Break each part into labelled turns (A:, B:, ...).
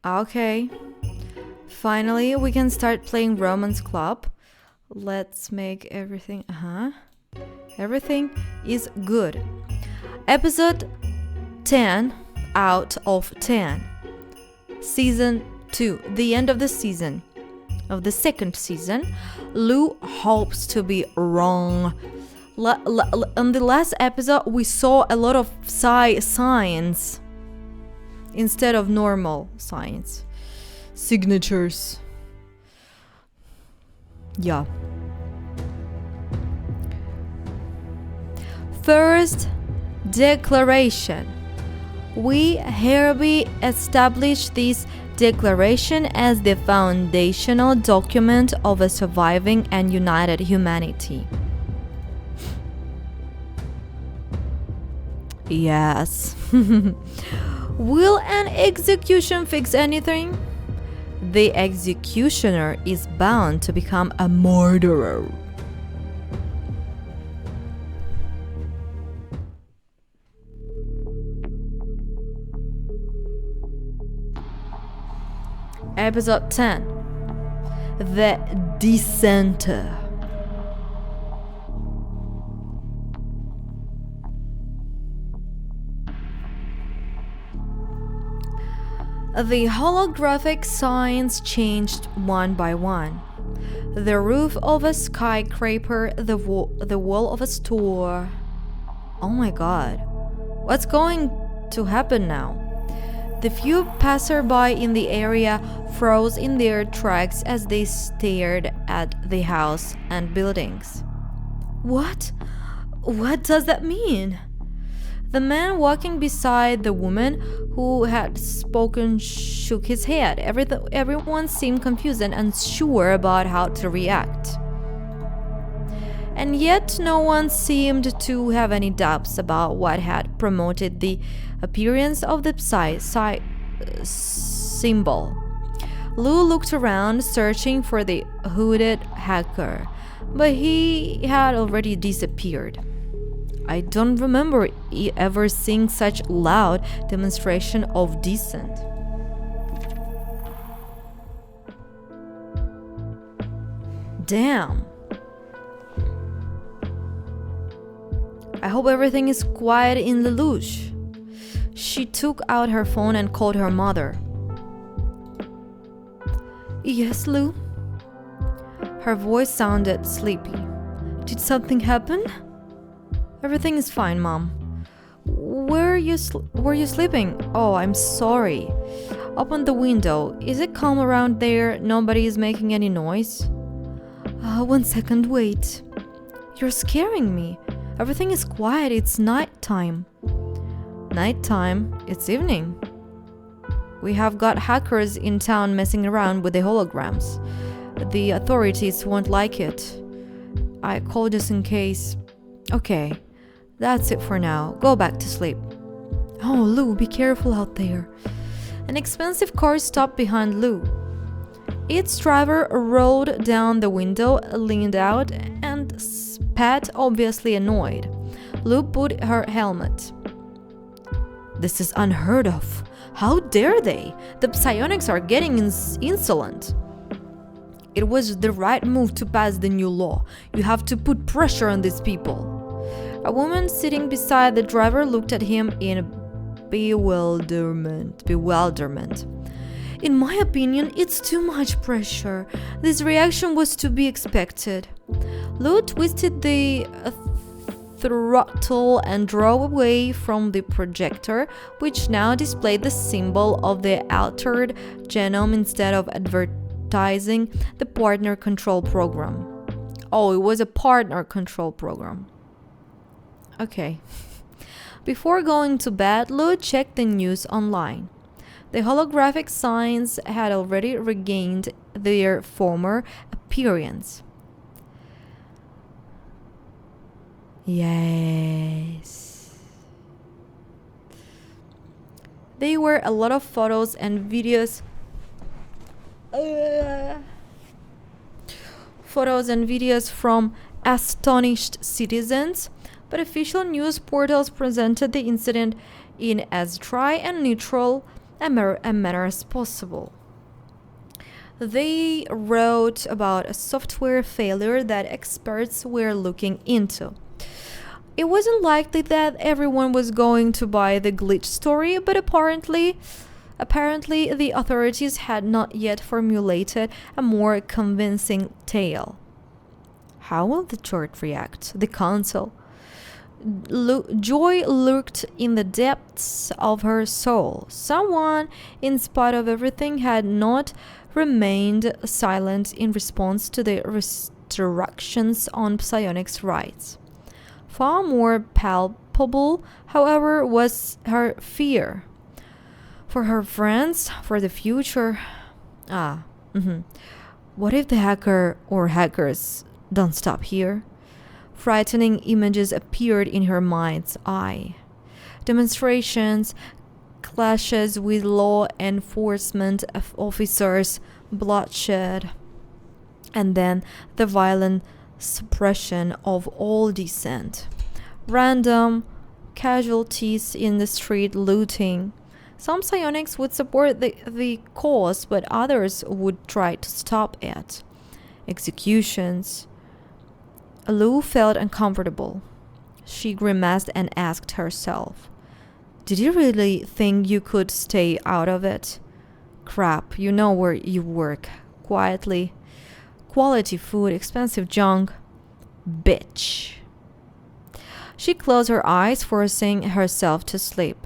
A: Okay. Finally, we can start playing Romance Club. Let's make everything. Everything is good. Episode 10 out of 10. Season 2. The end of the season. Of the second season. Lou hopes to be wrong. On the last episode, we saw a lot of signs instead of normal signs. Signatures. Yeah. First declaration. We hereby establish this declaration as the foundational document of a surviving and united humanity. Yes. Will an execution fix anything? The executioner is bound to become a murderer. Episode 10. The Dissenter. The holographic signs changed one by one. The roof of a skyscraper, the wall of a store. Oh my god. What's going to happen now? The few passerby in the area froze in their tracks as they stared at the house and buildings. What? What does that mean? The man walking beside the woman who had spoken shook his head. Everyone seemed confused and unsure about how to react. And yet no one seemed to have any doubts about what had promoted the appearance of the symbol. Lou looked around, searching for the hooded hacker, but he had already disappeared. I don't remember ever seeing such loud demonstration of dissent. Damn. I hope everything is quiet in the Lelouch. She took out her phone and called her mother. Yes, Lou? Her voice sounded sleepy. Did something happen? Everything is fine, Mom. Were you sleeping? Oh, I'm sorry. Open the window. Is it calm around there? Nobody is making any noise? 1 second, wait. You're scaring me. Everything is quiet. It's nighttime. Nighttime? It's evening. We have got hackers in town messing around with the holograms. The authorities won't like it. I called just in case. Okay. That's it for now. Go back to sleep. Oh, Lou, be careful out there. An expensive car stopped behind Lou. Its driver rolled down the window, leaned out, and spat, obviously annoyed. Lou put her helmet. This is unheard of. How dare they? The psionics are getting insolent. It was the right move to pass the new law. You have to put pressure on these people. A woman sitting beside the driver looked at him in bewilderment. In my opinion, it's too much pressure. This reaction was to be expected. Lou twisted the throttle and drove away from the projector, which now displayed the symbol of the altered genome instead of advertising the partner control program. Oh, it was a partner control program. Okay. Before going to bed, Lou checked the news online. The holographic signs had already regained their former appearance. Yes. There were a lot of photos and videos. From astonished citizens, but official news portals presented the incident in as dry and neutral a manner as possible. They wrote about a software failure that experts were looking into. It wasn't likely that everyone was going to buy the glitch story, but apparently the authorities had not yet formulated a more convincing tale. How will the church react? The council? Joy lurked in the depths of her soul. Someone, in spite of everything, had not remained silent in response to the restrictions on psionics rights. Far more palpable, however, was her fear. For her friends, for the future. What if the hacker or hackers don't stop here? Frightening images appeared in her mind's eye. Demonstrations, clashes with law enforcement officers, bloodshed, and then the violent suppression of all dissent. Random casualties in the street, looting. Some psionics would support the cause, but others would try to stop it. Executions. Lou felt uncomfortable. She grimaced and asked herself, "Did you really think you could stay out of it? Crap, you know where you work. Quietly. Quality food, expensive junk. Bitch." She closed her eyes, forcing herself to sleep.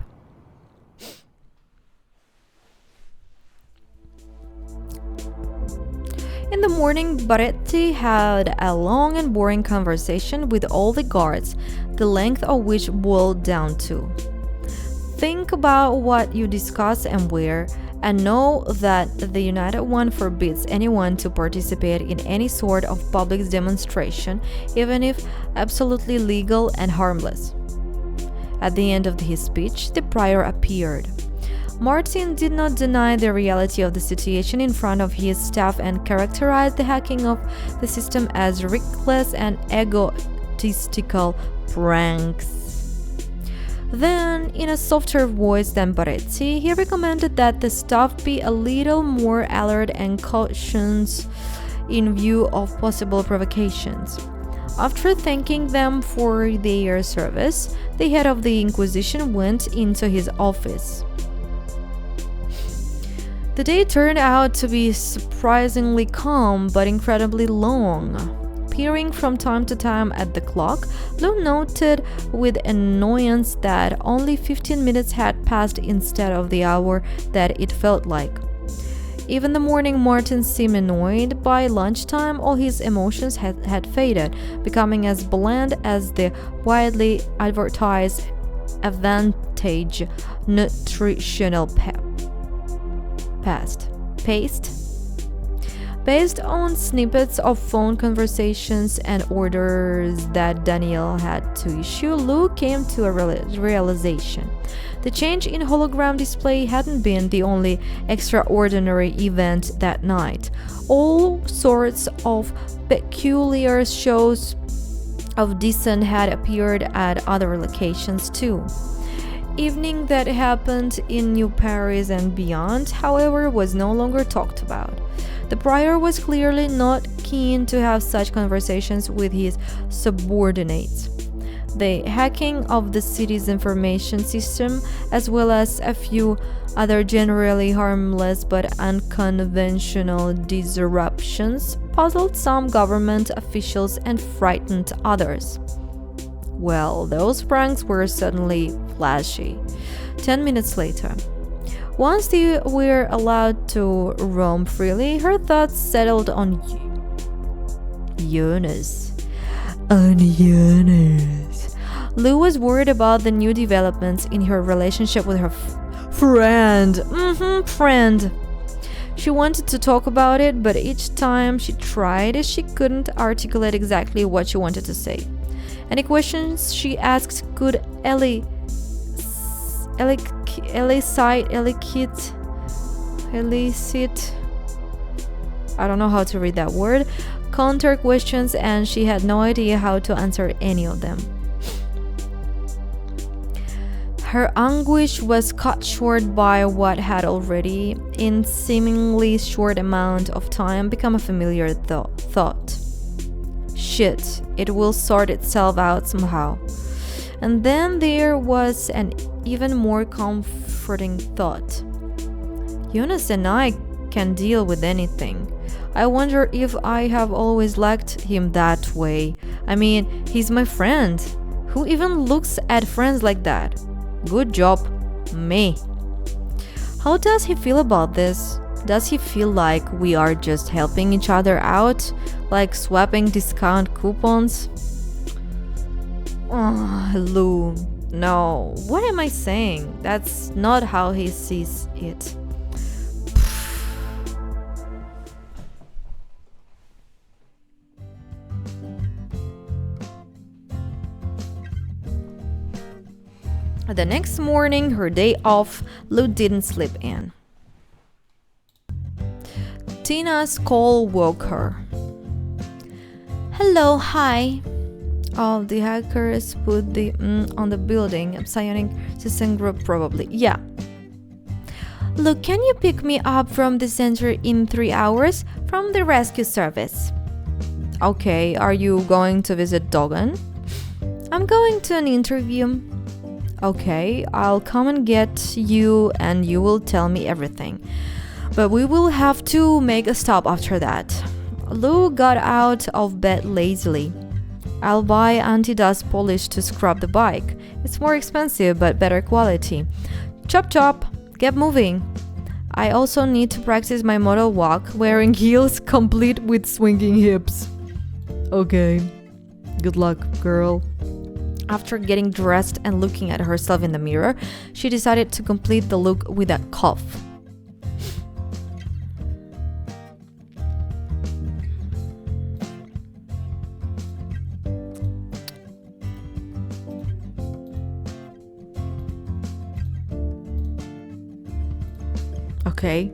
A: In the morning, Baretti had a long and boring conversation with all the guards, the length of which boiled down to: think about what you discuss and where, and know that the United One forbids anyone to participate in any sort of public demonstration, even if absolutely legal and harmless. At the end of his speech, the prior appeared. Martin did not deny the reality of the situation in front of his staff and characterized the hacking of the system as reckless and egotistical pranks. Then, in a softer voice than Baretti, he recommended that the staff be a little more alert and cautious in view of possible provocations. After thanking them for their service, the head of the Inquisition went into his office. The day turned out to be surprisingly calm but incredibly long. Peering from time to time at the clock, Lou noted with annoyance that only 15 minutes had passed instead of the hour that it felt like. Even the morning Martin seemed annoyed. By lunchtime, all his emotions had faded, becoming as bland as the widely advertised Advantage nutritional paste. Based on snippets of phone conversations and orders that Daniel had to issue, Lou came to a realization. The change in hologram display hadn't been the only extraordinary event that night. All sorts of peculiar shows of dissent had appeared at other locations too. Evening that happened in New Paris and beyond, however, was no longer talked about. The prior was clearly not keen to have such conversations with his subordinates. The hacking of the city's information system, as well as a few other generally harmless but unconventional disruptions, puzzled some government officials and frightened others. Well, those pranks were suddenly flashy. 10 minutes later, once they were allowed to roam freely, her thoughts settled on Eunice. On Eunice. Lou was worried about the new developments in her relationship with her friend. Friend. She wanted to talk about it, but each time she tried, she couldn't articulate exactly what she wanted to say. Any questions she asked could elicit, I don't know how to read that word, counter questions, and she had no idea how to answer any of them. Her anguish was cut short by what had already, in seemingly short amount of time, become a familiar thought. Shit, it will sort itself out somehow. And then there was an even more comforting thought. Jonas and I can deal with anything. I wonder if I have always liked him that way. I mean, he's my friend. Who even looks at friends like that? Good job, me. How does he feel about this? Does he feel like we are just helping each other out? Like swapping discount coupons? Oh, Lou. No, what am I saying? That's not how he sees it. The next morning, her day off, Lou didn't sleep in. Tina's call woke her. Hello, hi. Oh, the hackers put the on the building. Psionic system group probably. Yeah. Look, can you pick me up from the center in 3 hours from the rescue service? Okay, are you going to visit Dogan? I'm going to an interview. Okay, I'll come and get you and you will tell me everything. But we will have to make a stop after that. Lou got out of bed lazily. I'll buy anti-dust polish to scrub the bike. It's more expensive but better quality. Chop chop, get moving. I also need to practice my model walk wearing heels complete with swinging hips. Okay, good luck, girl. After getting dressed and looking at herself in the mirror, she decided to complete the look with a cough. Okay.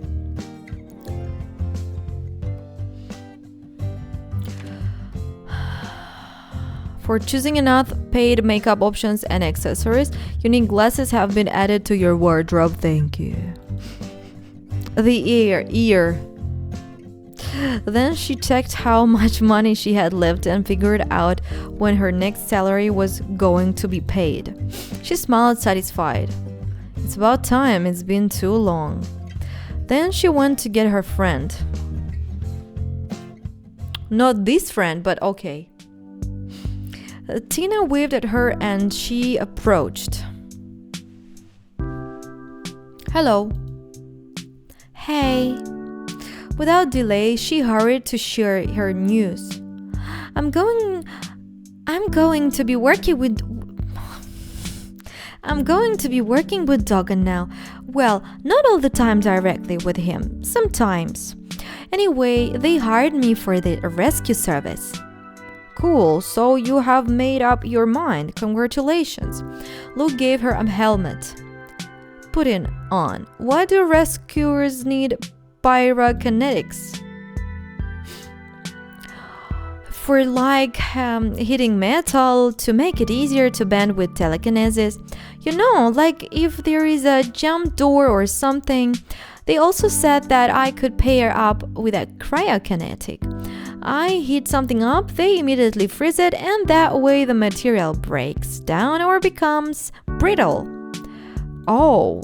A: For choosing enough paid makeup options and accessories, unique glasses have been added to your wardrobe. Thank you. The ear. Then she checked how much money she had left and figured out when her next salary was going to be paid. She smiled satisfied. It's about time, it's been too long. Then she went to get her friend. Not this friend, but okay. Tina waved at her and she approached. Hello. Hey. Without delay, she hurried to share her news. I'm going to be working with Dogan now. Well, not all the time directly with him, sometimes. Anyway, they hired me for the rescue service. Cool, so you have made up your mind. Congratulations. Lou gave her a helmet. Put it on. Why do rescuers need pyrokinetics? For hitting metal to make it easier to bend with telekinesis. You know, like if there is a jump door or something. They also said that I could pair up with a cryokinetic. I heat something up, they immediately freeze it, and that way the material breaks down or becomes brittle. Oh,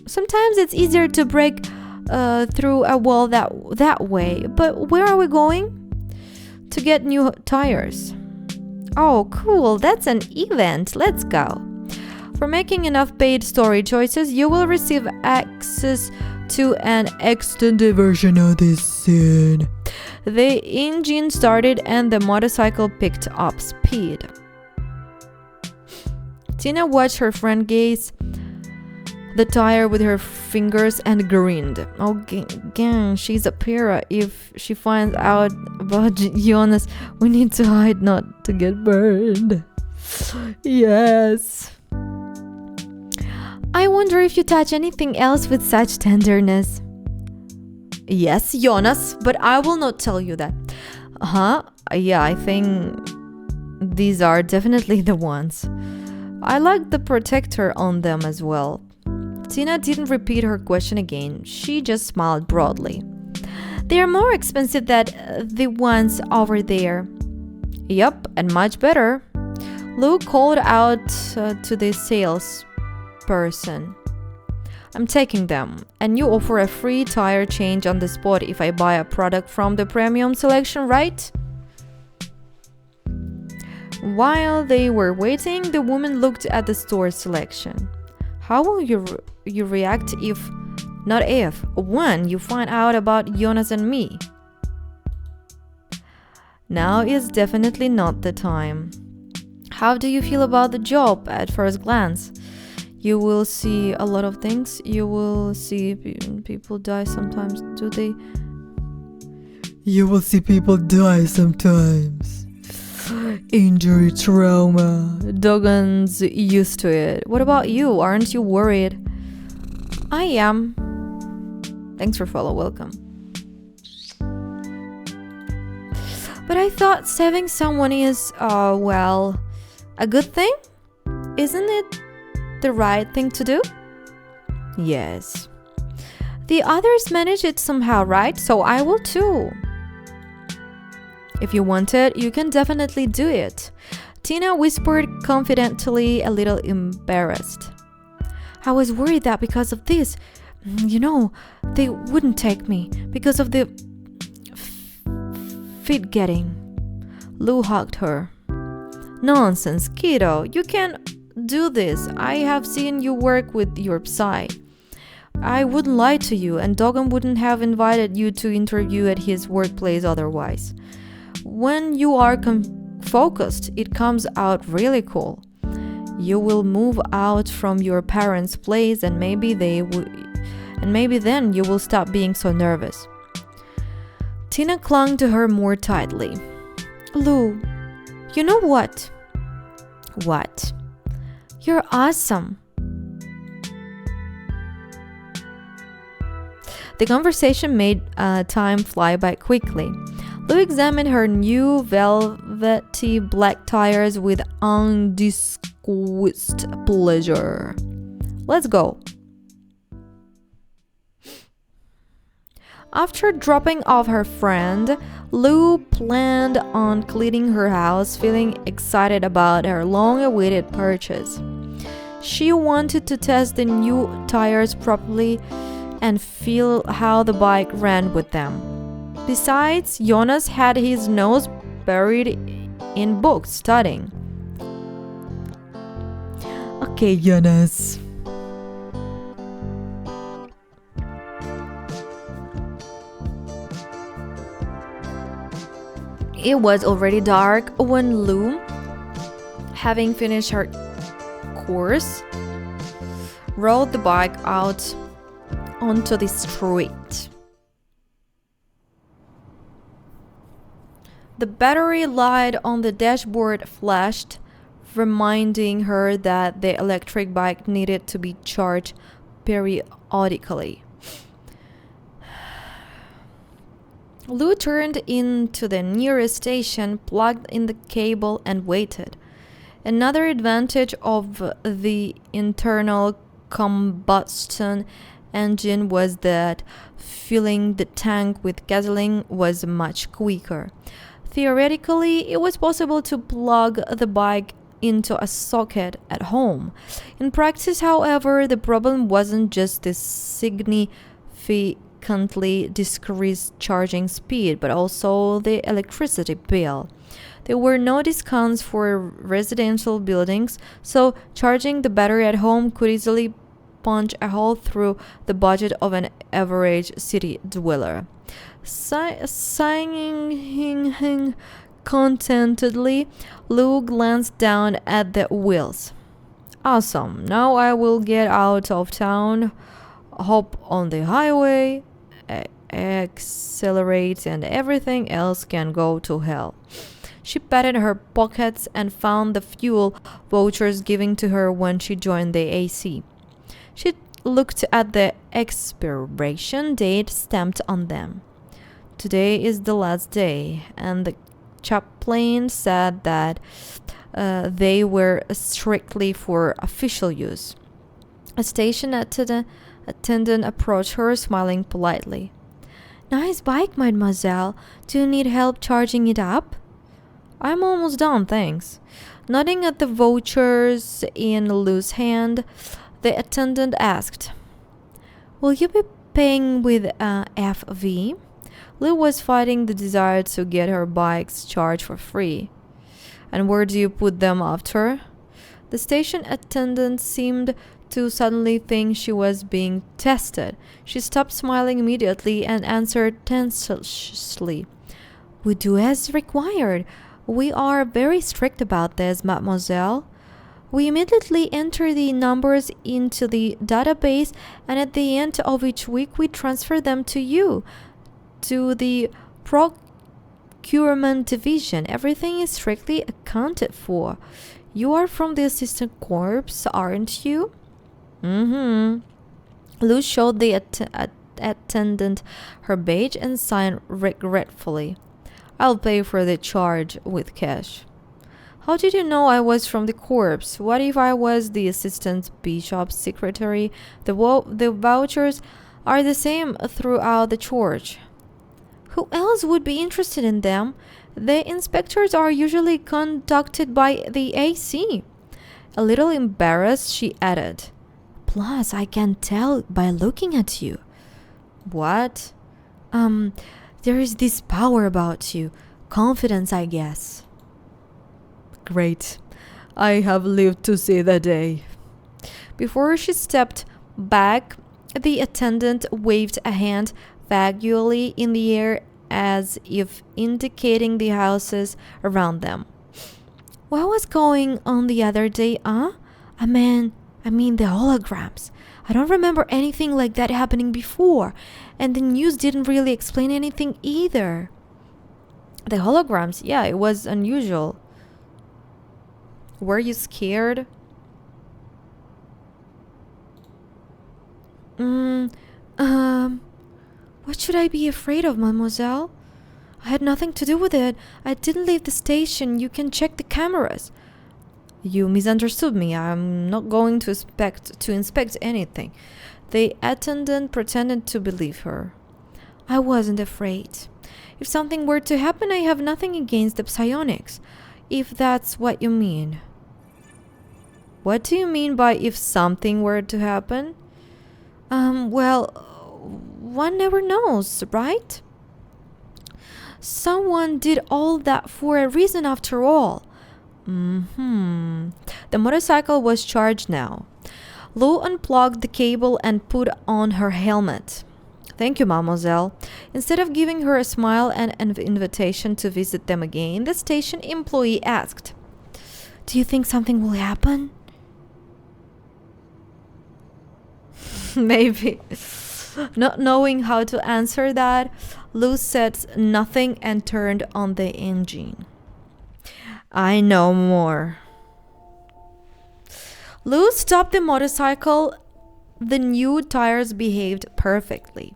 A: sometimes it's easier to break through a wall that way. But where are we going? To get new tires. Oh, cool, that's an event. Let's go. For making enough paid story choices, you will receive access to an extended version of this scene. The engine started and the motorcycle picked up speed. Tina watched her friend gaze the tire with her fingers and grinned. Oh, gang, she's a para. If she finds out about Jonas, we need to hide not to get burned. Yes. I wonder if you touch anything else with such tenderness. Yes, Jonas, but I will not tell you that. Yeah, I think these are definitely the ones. I like the protector on them as well. Tina didn't repeat her question again. She just smiled broadly. They are more expensive than the ones over there. Yup, and much better. Lou called out to the salesperson. I'm taking them, and you offer a free tire change on the spot if I buy a product from the premium selection, right? While they were waiting, the woman looked at the store selection. How will you react if, not if, when you find out about Jonas and me? Now is definitely not the time. How do you feel about the job at first glance? You will see a lot of things. You will see people die sometimes, do they?
B: You will see people die sometimes. Injury, trauma.
A: Dogan's used to it. What about you? Aren't you worried? I am. Thanks for follow. Welcome. But I thought saving someone is, well, a good thing? Isn't it the right thing to do? Yes. The others manage it somehow, right? So I will too. If you want it, you can definitely do it. Tina whispered confidently, a little embarrassed. I was worried that because of this, they wouldn't take me because of the fit getting. Lou hugged her. Nonsense, kiddo. You can do this. I have seen you work with your Psy. I wouldn't lie to you, and Dogan wouldn't have invited you to interview at his workplace otherwise. When you are focused, it comes out really cool. You will move out from your parents' place, and maybe then you will stop being so nervous. Tina clung to her more tightly. Lou, you know what? What? You're awesome. The conversation made time fly by quickly. Lou examined her new velvety black tires with undisguised pleasure. Let's go. After dropping off her friend, Lou planned on cleaning her house, feeling excited about her long-awaited purchase. She wanted to test the new tires properly and feel how the bike ran with them. Besides, Jonas had his nose buried in books studying.
B: Okay, Jonas.
A: It was already dark when Lou, having finished her course, rode the bike out onto the street. The battery light on the dashboard flashed, reminding her that the electric bike needed to be charged periodically. Lou turned into the nearest station, plugged in the cable, and waited. Another advantage of the internal combustion engine was that filling the tank with gasoline was much quicker. Theoretically, it was possible to plug the bike into a socket at home. In practice, however, the problem wasn't just the significantly decreased charging speed, but also the electricity bill. There were no discounts for residential buildings, so charging the battery at home could easily punch a hole through the budget of an average city dweller. Sighing contentedly, Lou glanced down at the wheels. Awesome, now I will get out of town, hop on the highway, accelerate, and everything else can go to hell. She patted her pockets and found the fuel vouchers given to her when she joined the AC. She looked at the expiration date stamped on them. Today is the last day, and the chaplain said that They were strictly for official use. A station attendant approached her, smiling politely. Nice bike, mademoiselle. Do you need help charging it up? I'm almost done, thanks. Nodding at the vouchers in Lou's hand, the attendant asked, Will you be paying with FV? Lou was fighting the desire to get her bikes charged for free. And where do you put them after? The station attendant seemed to suddenly think she was being tested. She stopped smiling immediately and answered tensely, We do as required. We are very strict about this, mademoiselle. We immediately enter the numbers into the database, and at the end of each week we transfer them to you, to the procurement division. Everything is strictly accounted for. You are from the assistant corps, aren't you? Lou showed the attendant her badge and signed regretfully. I'll pay for the charge with cash. How did you know I was from the corps? What if I was the assistant bishop's secretary? The vouchers are the same throughout the church. Who else would be interested in them? The inspectors are usually conducted by the AC. A little embarrassed, she added, Plus, I can tell by looking at you. What? There is this power about you. Confidence, I guess.
B: Great. I have lived to see the day.
A: Before she stepped back, the attendant waved a hand vaguely in the air as if indicating the houses around them. What was going on the other day, huh? I mean the holograms. I don't remember anything like that happening before, and the news didn't really explain anything either. The holograms, yeah, it was unusual. Were you scared? What should I be afraid of, mademoiselle? I had nothing to do with it. I didn't leave the station. You can check the cameras. You misunderstood me. I'm not going to inspect anything. The attendant pretended to believe her. I wasn't afraid. If something were to happen, I have nothing against the psionics, if that's what you mean. What do you mean by if something were to happen? Well, one never knows, right? Someone did all that for a reason after all. The motorcycle was charged now. Lou unplugged the cable and put on her helmet. Thank you, mademoiselle. Instead of giving her a smile and an invitation to visit them again, the station employee asked, Do you think something will happen? Maybe. Not knowing how to answer that, Lou said nothing and turned on the engine. I know more. Lou stopped the motorcycle. The new tires behaved perfectly.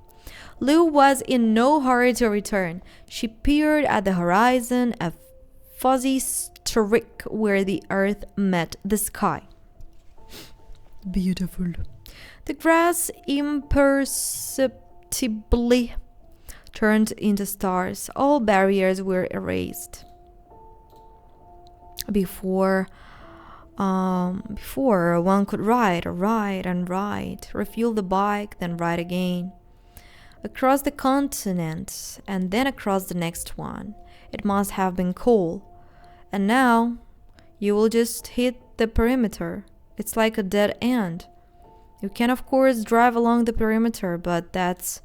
A: Lou was in no hurry to return. She peered at the horizon, a fuzzy streak where the earth met the sky.
B: Beautiful.
A: The grass imperceptibly turned into stars. All barriers were erased. Before one could ride, refuel the bike, then ride again. Across the continent, and then across the next one. It must have been cool. And now, you will just hit the perimeter. It's like a dead end. You can, of course, drive along the perimeter, but that's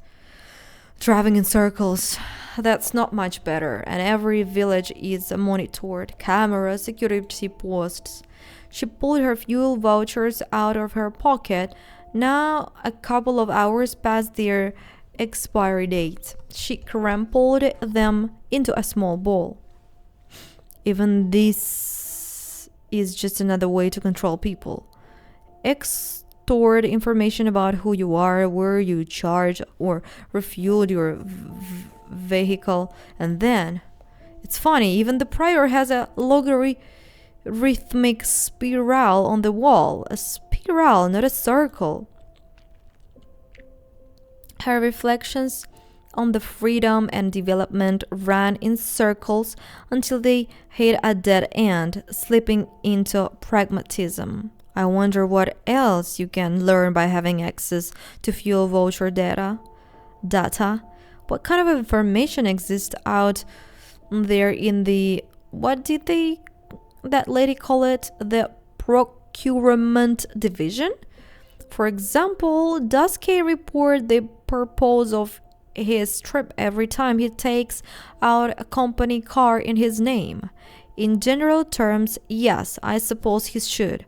A: driving in circles. That's not much better, and every village is monitored. Cameras, security posts. She pulled her fuel vouchers out of her pocket. Now, a couple of hours past their expiry date. She crumpled them into a small ball. Even this is just another way to control people. Stored information about who you are, where you charge or refueled your vehicle, and then it's funny, even the prior has a rhythmic spiral on the wall. A spiral, not a circle. Her reflections on the freedom and development ran in circles until they hit a dead end, slipping into pragmatism. I wonder what else you can learn by having access to fuel voucher data. What kind of information exists out there in the, what did that lady call it? The procurement division? For example, does K report the purpose of his trip every time he takes out a company car in his name? In general terms, yes, I suppose he should.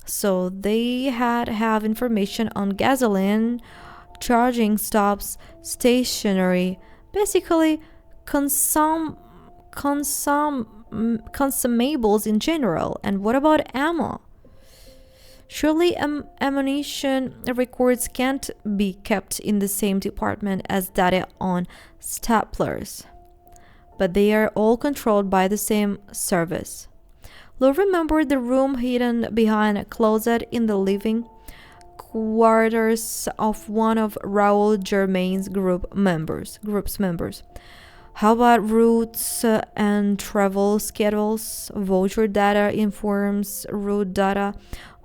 A: So they have information on gasoline, charging stops, stationery, basically consumables in general. And what about ammo? Surely ammunition records can't be kept in the same department as data on staplers, but they are all controlled by the same service. Lou remembered the room hidden behind a closet in the living quarters of one of Raoul Germain's group's members. How about routes and travel schedules? Voucher data informs route data.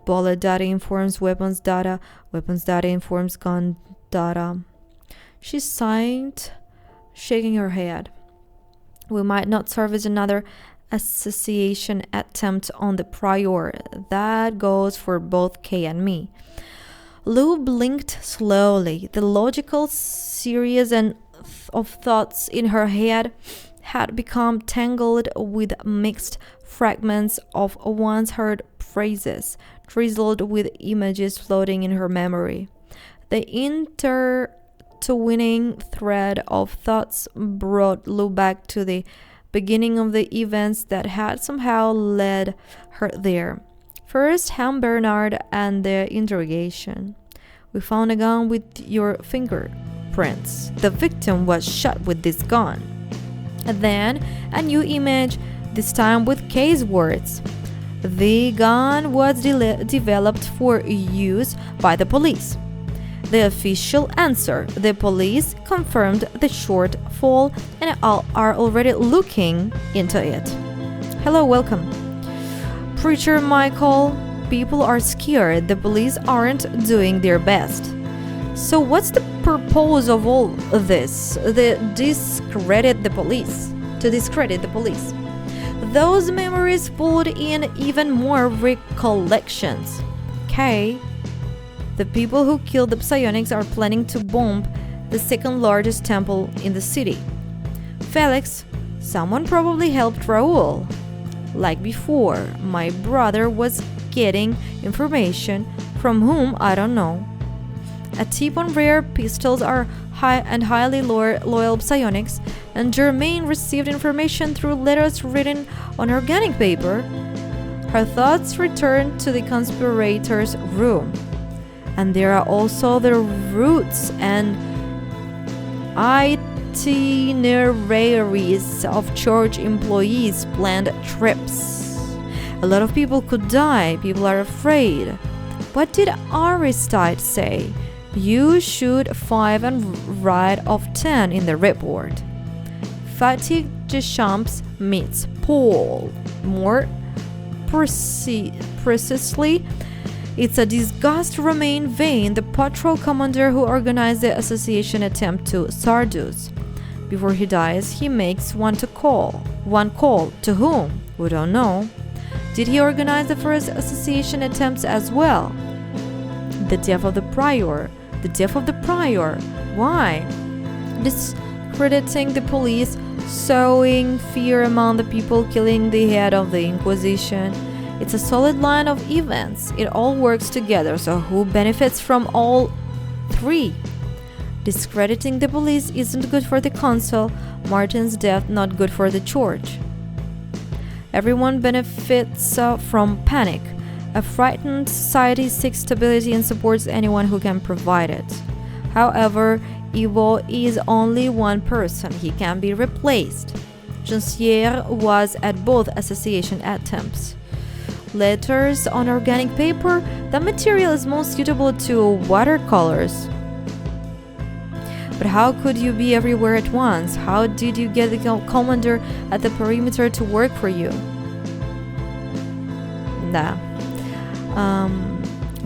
A: Bullet data informs weapons data. Weapons data informs gun data. She sighed, shaking her head. We might not service another association attempt on the prior. That goes for both Kay and me. Lou blinked slowly. The logical series of thoughts in her head had become tangled with mixed fragments of once heard phrases, drizzled with images floating in her memory. The intertwining thread of thoughts brought Lou back to the beginning of the events that had somehow led her there. First, Ham Bernard and the interrogation. We found a gun with your fingerprints. The victim was shot with this gun. And then, a new image, this time with Kay's words. The gun was developed for use by the police. The official answer: the police confirmed the shortfall and are already looking into it. Hello, welcome. Preacher Michael, people are scared. The police aren't doing their best. So what's the purpose of all this? To discredit the police. Those memories pulled in even more recollections. Kay, the people who killed the psionics are planning to bomb the second largest temple in the city. Felix, someone probably helped Raoul. Like before, my brother was getting information from whom I don't know. A tip on rare pistols are highly loyal psionics, and Germain received information through letters written on organic paper. Her thoughts returned to the conspirators' room. And there are also the routes and itineraries of church employees' planned trips. A lot of people could die. People are afraid. What did Aristide say? You shoot 5 and write of 10 in the report. Fatigue Deschamps meets Paul. More precisely, it's a disgust Romain Vane, the patrol commander who organized the assassination attempt to Sardus. Before he dies, he makes one call. To whom? We don't know. Did he organize the first assassination attempts as well? The death of the prior. Why? Discrediting the police, sowing fear among the people, killing the head of the Inquisition. It's a solid line of events. It all works together, so who benefits from all three? Discrediting the police isn't good for the council. Martin's death not good for the church. Everyone benefits from panic. A frightened society seeks stability and supports anyone who can provide it. However, Ivo is only one person. He can be replaced. Jean-Pierre was at both assassination attempts. letters on organic paper, that material is most suitable to watercolors. But how could you be everywhere at once? How did you get the commander at the perimeter to work for you? Nah.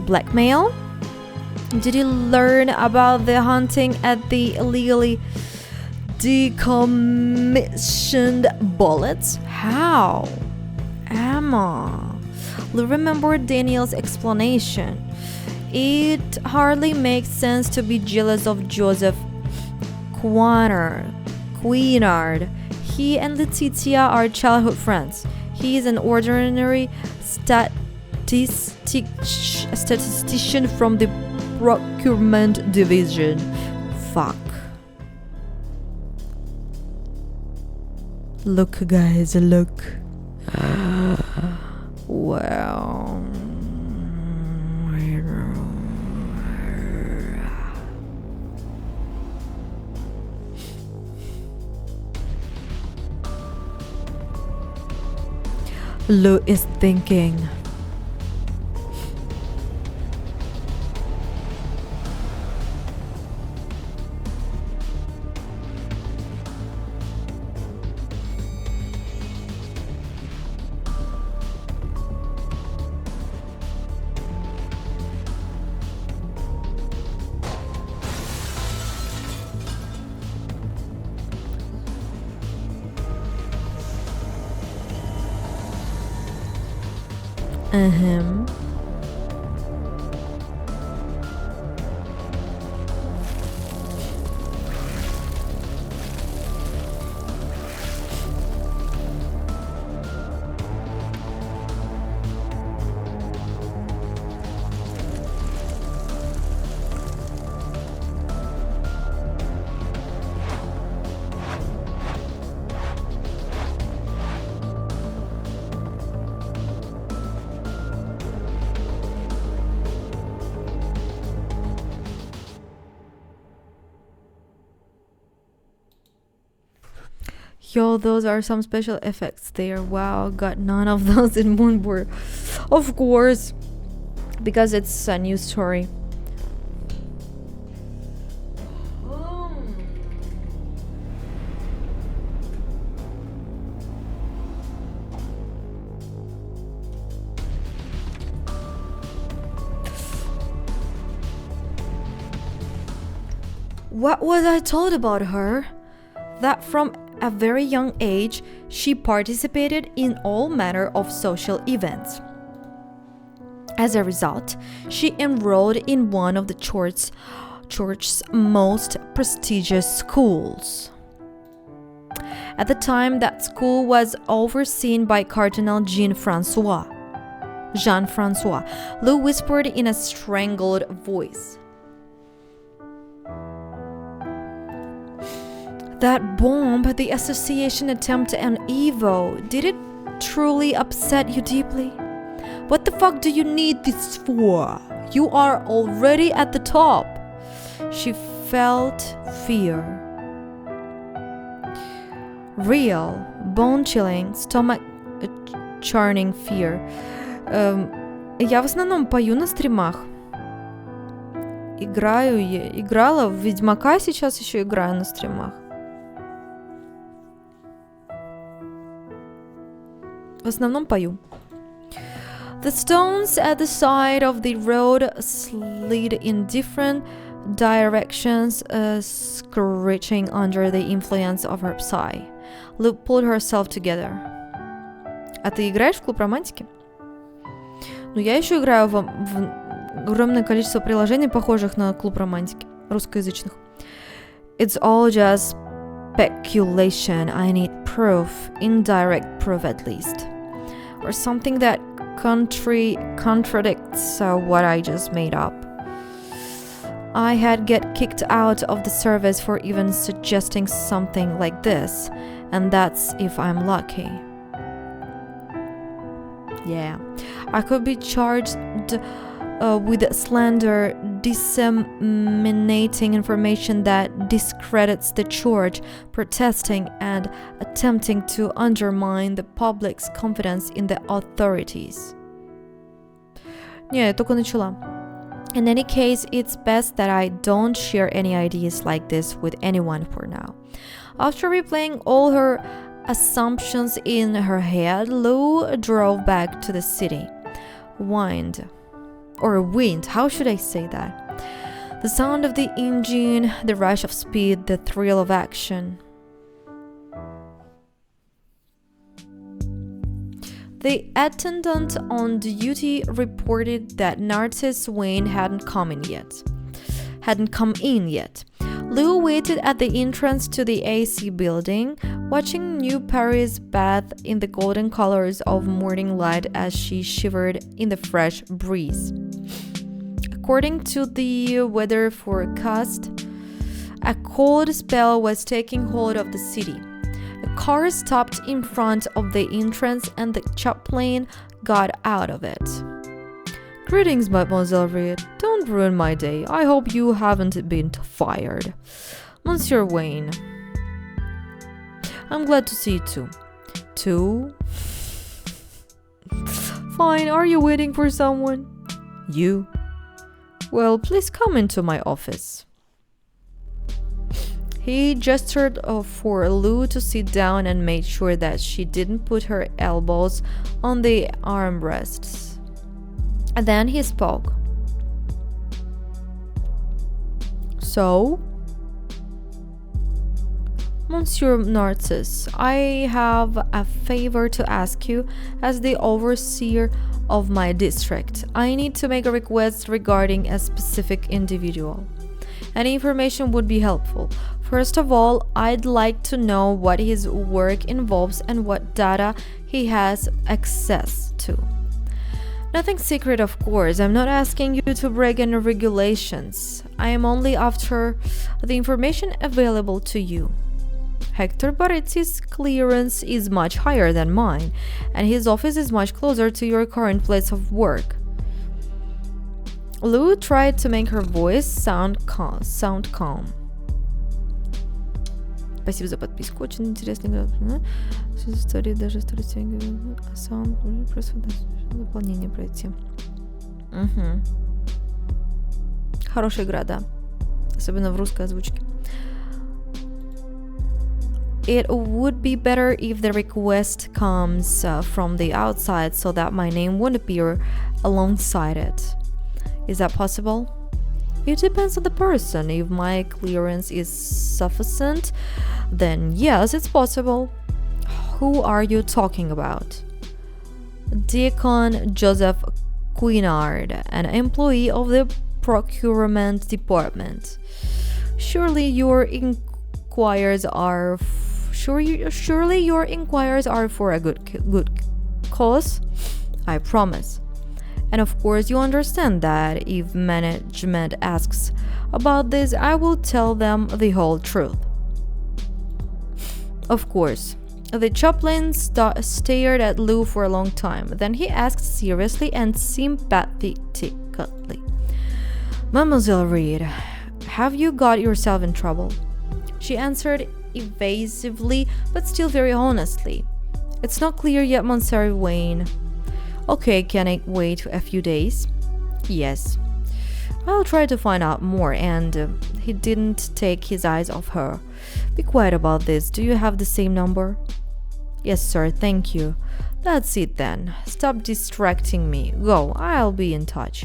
A: Blackmail? Did you learn about the hunting at the illegally decommissioned bullets? How? Emma. Remember Daniel's explanation. It hardly makes sense to be jealous of Joseph Queenard. He and Letitia are childhood friends. He is an ordinary statistician from the procurement division. Fuck.
B: Look, guys, look.
A: Well...
B: Lou is thinking.
A: Yo, those are some special effects there. Wow, got none of those in Moonbur. Of course, because it's a new story. What was I told about her? That from a very young age, she participated in all manner of social events. As a result, she enrolled in one of the church's most prestigious schools. At the time, that school was overseen by Cardinal Jean-Francois. Lou whispered in a strangled voice. That bomb, the assassination attempt on Evo, did it truly upset you deeply? What the fuck do you need this for? You are already at the top. She felt fear. Real, bone-chilling, stomach-churning fear. Я в основном пою на стримах. Играла в Ведьмака, сейчас еще играю на стримах. В основном пою. The stones at the side of the road slid in different directions, screeching under the influence of her sigh. Lou pulled herself together. А ты играешь в клуб романтики? Ну, я еще играю в огромное количество приложений, похожих на клуб романтики, русскоязычных. It's all just speculation. I need proof, indirect proof at least. Or something that contradicts what I just made up. I had get kicked out of the service for even suggesting something like this, and that's if I'm lucky. Yeah, I could be charged with slander, disseminating information that discredits the church, protesting and attempting to undermine the public's confidence in the authorities. Не, я только начала. In any case, it's best that I don't share any ideas like this with anyone for now. After replaying all her assumptions in her head, Lou drove back to the city. Wind, how should I say that? The sound of the engine, the rush of speed, the thrill of action. The attendant on duty reported that Narcissus Wayne hadn't come in yet. Lou waited at the entrance to the AC building, watching New Paris bathe in the golden colors of morning light as she shivered in the fresh breeze. According to the weather forecast, a cold spell was taking hold of the city. A car stopped in front of the entrance and the chaplain got out of it. Greetings, Mademoiselle Reed. Don't ruin my day. I hope you haven't been fired. Monsieur Wayne. I'm glad to see you too. Two? Fine, are you waiting for someone? You? Well, please come into my office. He gestured for Lou to sit down and made sure that she didn't put her elbows on the armrests. And then he spoke. So? Monsieur Narcissus, I have a favor to ask you as the overseer of my district. I need to make a request regarding a specific individual. Any information would be helpful. First of all, I'd like to know what his work involves and what data he has access to. Nothing secret, of course. I'm not asking you to break any regulations. I am only after the information available to you. Hector Baretti's clearance is much higher than mine, and his office is much closer to your current place of work. Lou tried to make her voice sound calm. Спасибо за подписку, очень интересный истории, даже сам просто дополнение пройти. Хорошая игра, да. Особенно в русской озвучке. It would be better if the request comes from the outside so that my name won't appear alongside it. Is that possible? It depends on the person. If my clearance is sufficient, then yes, it's possible. Who are you talking about? Deacon Joseph Quinard, an employee of the procurement department. Surely your inquiries are for a good cause. I promise. And of course, you understand that if management asks about this, I will tell them the whole truth. Of course. The chaplain stared at Lou for a long time. Then he asked seriously and sympathetically, Mademoiselle Reed, have you got yourself in trouble? She answered evasively, but still very honestly. It's not clear yet, Monsieur Wayne. Okay, can I wait a few days? Yes. I'll try to find out more, and he didn't take his eyes off her. Be quiet about this. Do you have the same number? Yes, sir, thank you. That's it then. Stop distracting me. Go, I'll be in touch.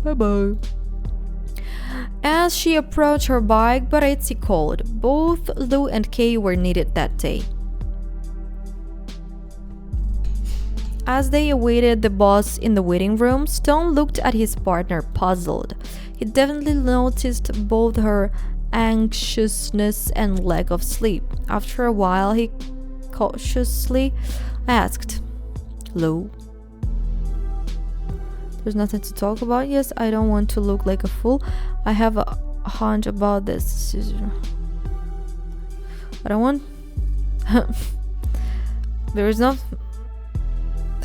A: Bye-bye. As she approached her bike, Baretsi called. Both Lou and Kay were needed that day. As they awaited the boss in the waiting room, Stone looked at his partner, puzzled. He definitely noticed both her anxiousness and lack of sleep. After a while, he cautiously asked, Lou? There's nothing to talk about? Yes, I don't want to look like a fool. I have a hunch about this. I don't want... There is no...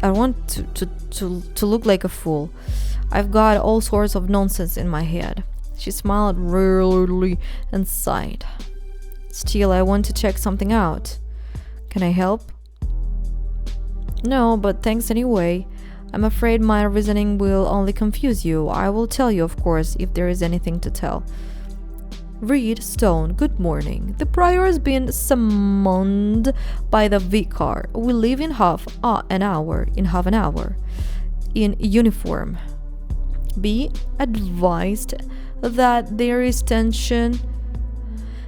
A: I want to look like a fool. I've got all sorts of nonsense in my head. She smiled wearily and sighed. Still, I want to check something out. Can I help? No, but thanks anyway. I'm afraid my reasoning will only confuse you. I will tell you, of course, if there is anything to tell. Reed Stone, good morning. The prior has been summoned by the vicar. We leave in half an hour. In uniform. Be advised that there is tension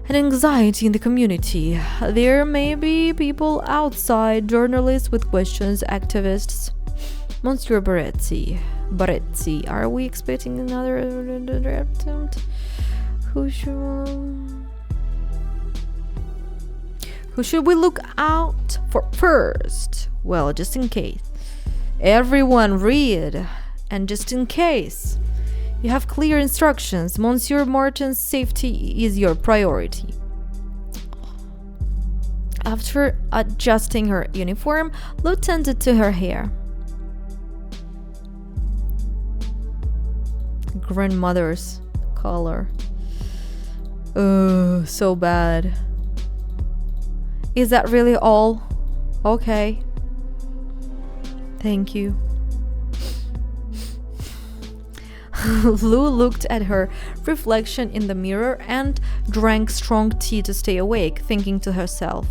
A: and anxiety in the community. There may be people outside, journalists with questions, activists. Monsieur Barezzi, are we expecting another attempt? Who should we look out for first? Well, just in case. Everyone read. And just in case. You have clear instructions. Monsieur Martin's safety is your priority. After adjusting her uniform, Lou tended to her hair. Grandmother's color. So bad. Is that really all? Okay. Thank you. Lou looked at her reflection in the mirror and drank strong tea to stay awake, thinking to herself,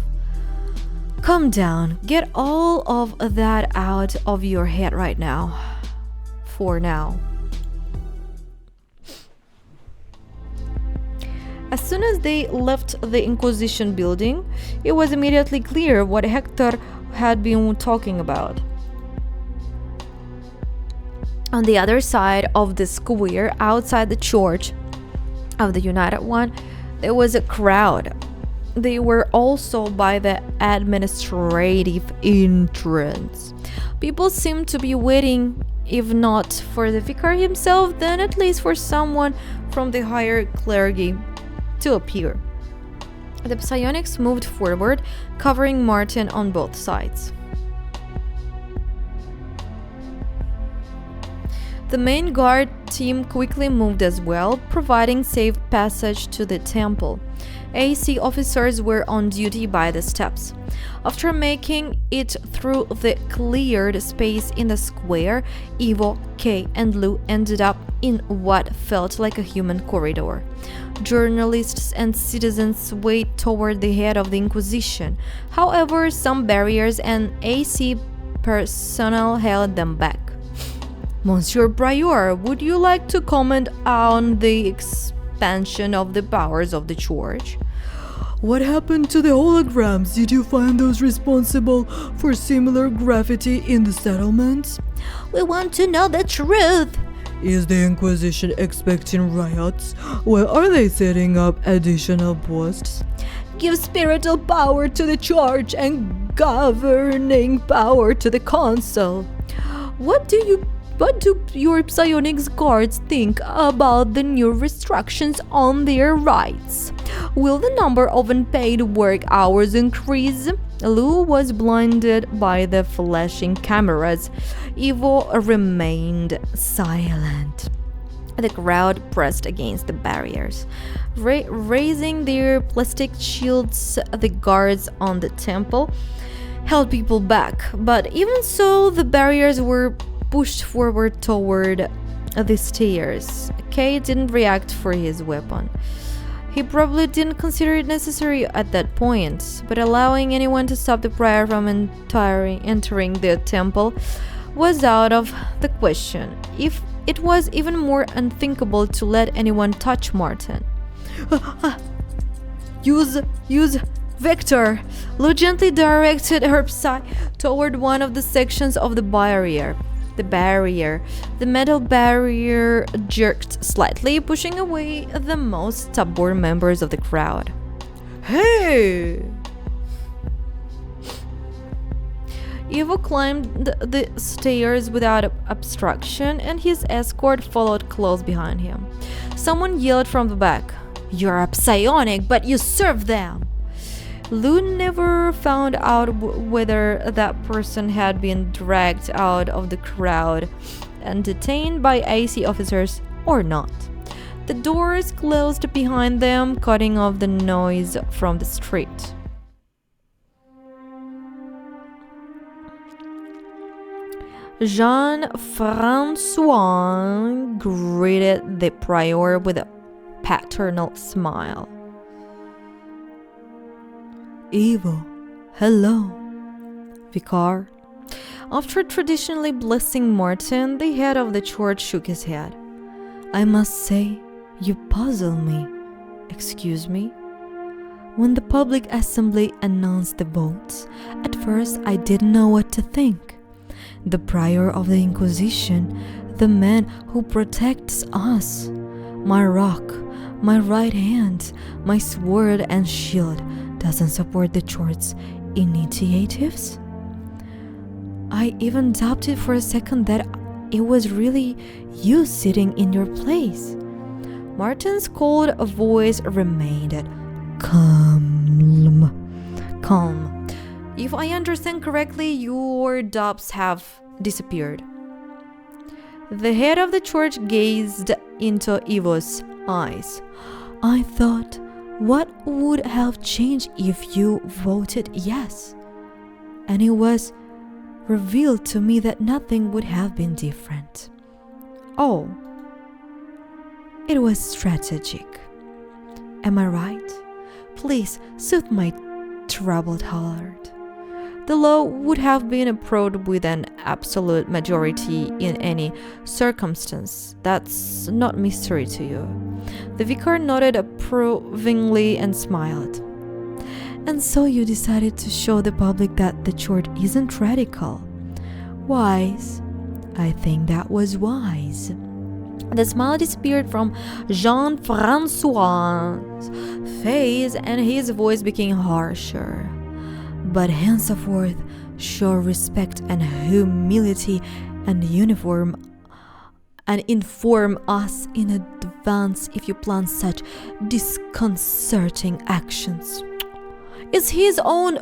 A: calm down, get all of that out of your head right now. For now. As soon as they left the Inquisition building, it was immediately clear what Hector had been talking about. On the other side of the square, outside the Church of the United One, there was a crowd. They were also by the administrative entrance. People seemed to be waiting, if not for the vicar himself, then at least for someone from the higher clergy to appear. The psionics moved forward, covering Martin on both sides. The main guard team quickly moved as well, providing safe passage to the temple. AC officers were on duty by the steps. After making it through the cleared space in the square, Ivo, Kay, and Lou ended up in what felt like a human corridor. Journalists and citizens swayed toward the head of the Inquisition. However, some barriers and AC personnel held them back. Monsieur Prior, would you like to comment on the expansion of the powers of the Church?
B: What happened to the holograms? Did you find those responsible for similar graffiti in the settlements?
A: We want to know the truth.
B: Is the Inquisition expecting riots? Well, are they setting up additional posts?
A: Give spiritual power to the Church and governing power to the Council. What do your psionics guards think about the new restrictions on their rights? Will the number of unpaid work hours increase? Lou was blinded by the flashing cameras. Ivo remained silent. The crowd pressed against the barriers. Raising their plastic shields, the guards on the temple held people back. But even so, the barriers were pushed forward toward the stairs. Kay didn't react for his weapon. He probably didn't consider it necessary at that point, but allowing anyone to stop the prior from entering the temple was out of the question. If it was even more unthinkable to let anyone touch Martin. Use Vector! Lou gently directed her psi toward one of the sections of the barrier. The metal barrier jerked slightly, pushing away the most stubborn members of the crowd.
B: Hey!
A: Ivo climbed the stairs without obstruction, and his escort followed close behind him. Someone yelled from the back, "You're a psionic, but you serve them!" Lou never found out whether that person had been dragged out of the crowd and detained by AC officers or not. The doors closed behind them, cutting off the noise from the street. Jean-Francois greeted the prior with a paternal smile.
B: Ivo, hello.
A: Vicar. After traditionally blessing Martin, the head of the church shook his head.
B: I must say, you puzzle me.
A: Excuse me?
B: When the public assembly announced the votes, at first I didn't know what to think. The prior of the Inquisition, the man who protects us, my rock, my right hand, my sword and shield, doesn't support the church's initiatives? I even doubted for a second that it was really you sitting in your place.
A: Martin's cold voice remained
B: calm.
A: If I understand correctly, your doubts have disappeared. The head of the church gazed into Ivo's eyes.
B: I thought, what would have changed if you voted yes? And it was revealed to me that nothing would have been different.
A: Oh.
B: It was strategic. Am I right? Please soothe my troubled heart.
A: The law would have been approved with an absolute majority in any circumstance. That's not mystery to you. The vicar nodded approvingly and smiled.
B: And so you decided to show the public that the church isn't radical. Wise. I think that was wise.
A: The smile disappeared from Jean-Francois' face and his voice became harsher.
B: But henceforth, show respect and humility and inform us in advance if you plan such disconcerting actions.
A: It's his own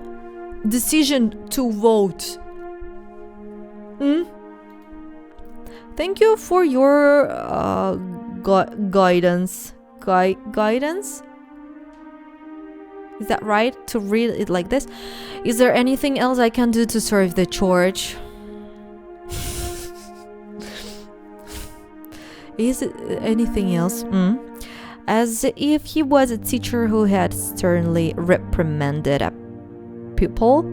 A: decision to vote. Thank you for your guidance. Guidance? Is that right to read it like this? Is there anything else I can do to serve the church?
B: Is it anything else?
A: As if he was a teacher who had sternly reprimanded a pupil.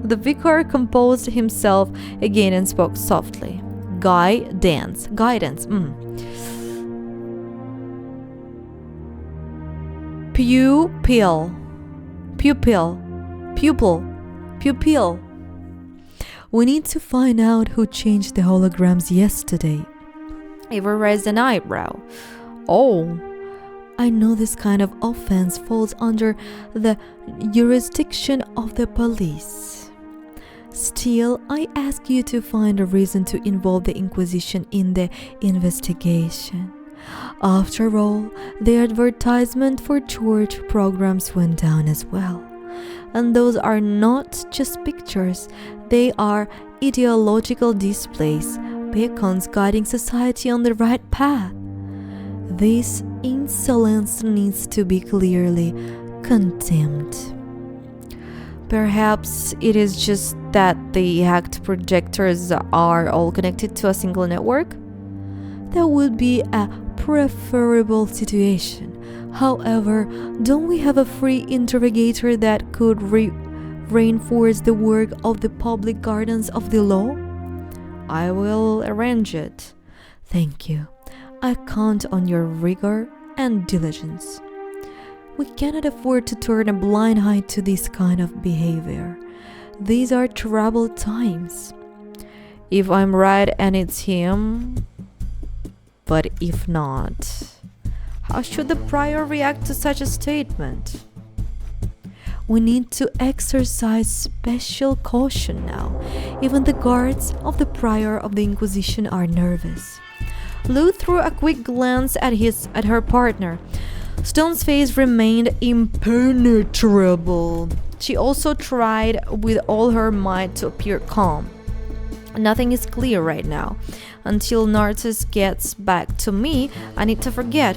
A: The vicar composed himself again and spoke softly. Guidance. Pupil.
B: We need to find out who changed the holograms yesterday.
A: Eva raised an eyebrow. Oh,
B: I know this kind of offense falls under the jurisdiction of the police. Still, I ask you to find a reason to involve the Inquisition in the investigation. After all, the advertisement for church programs went down as well. And those are not just pictures, they are ideological displays, beacons guiding society on the right path. This insolence needs to be clearly condemned.
A: Perhaps it is just that the hacked projectors are all connected to a single network?
B: That would be a preferable situation. However, don't we have a free interrogator that could reinforce the work of the public guardians of the law?
A: I will arrange it.
B: Thank you. I count on your rigor and diligence. We cannot afford to turn a blind eye to this kind of behavior. These are troubled times.
A: If I'm right and it's him, but if not, how should the prior react to such a statement?
B: We need to exercise special caution now. Even the guards of the prior of the Inquisition are nervous.
A: Lou threw a quick glance at her partner. Stone's face remained impenetrable. She also tried with all her might to appear calm. Nothing is clear right now. Until Narcissus gets back to me, I need to forget.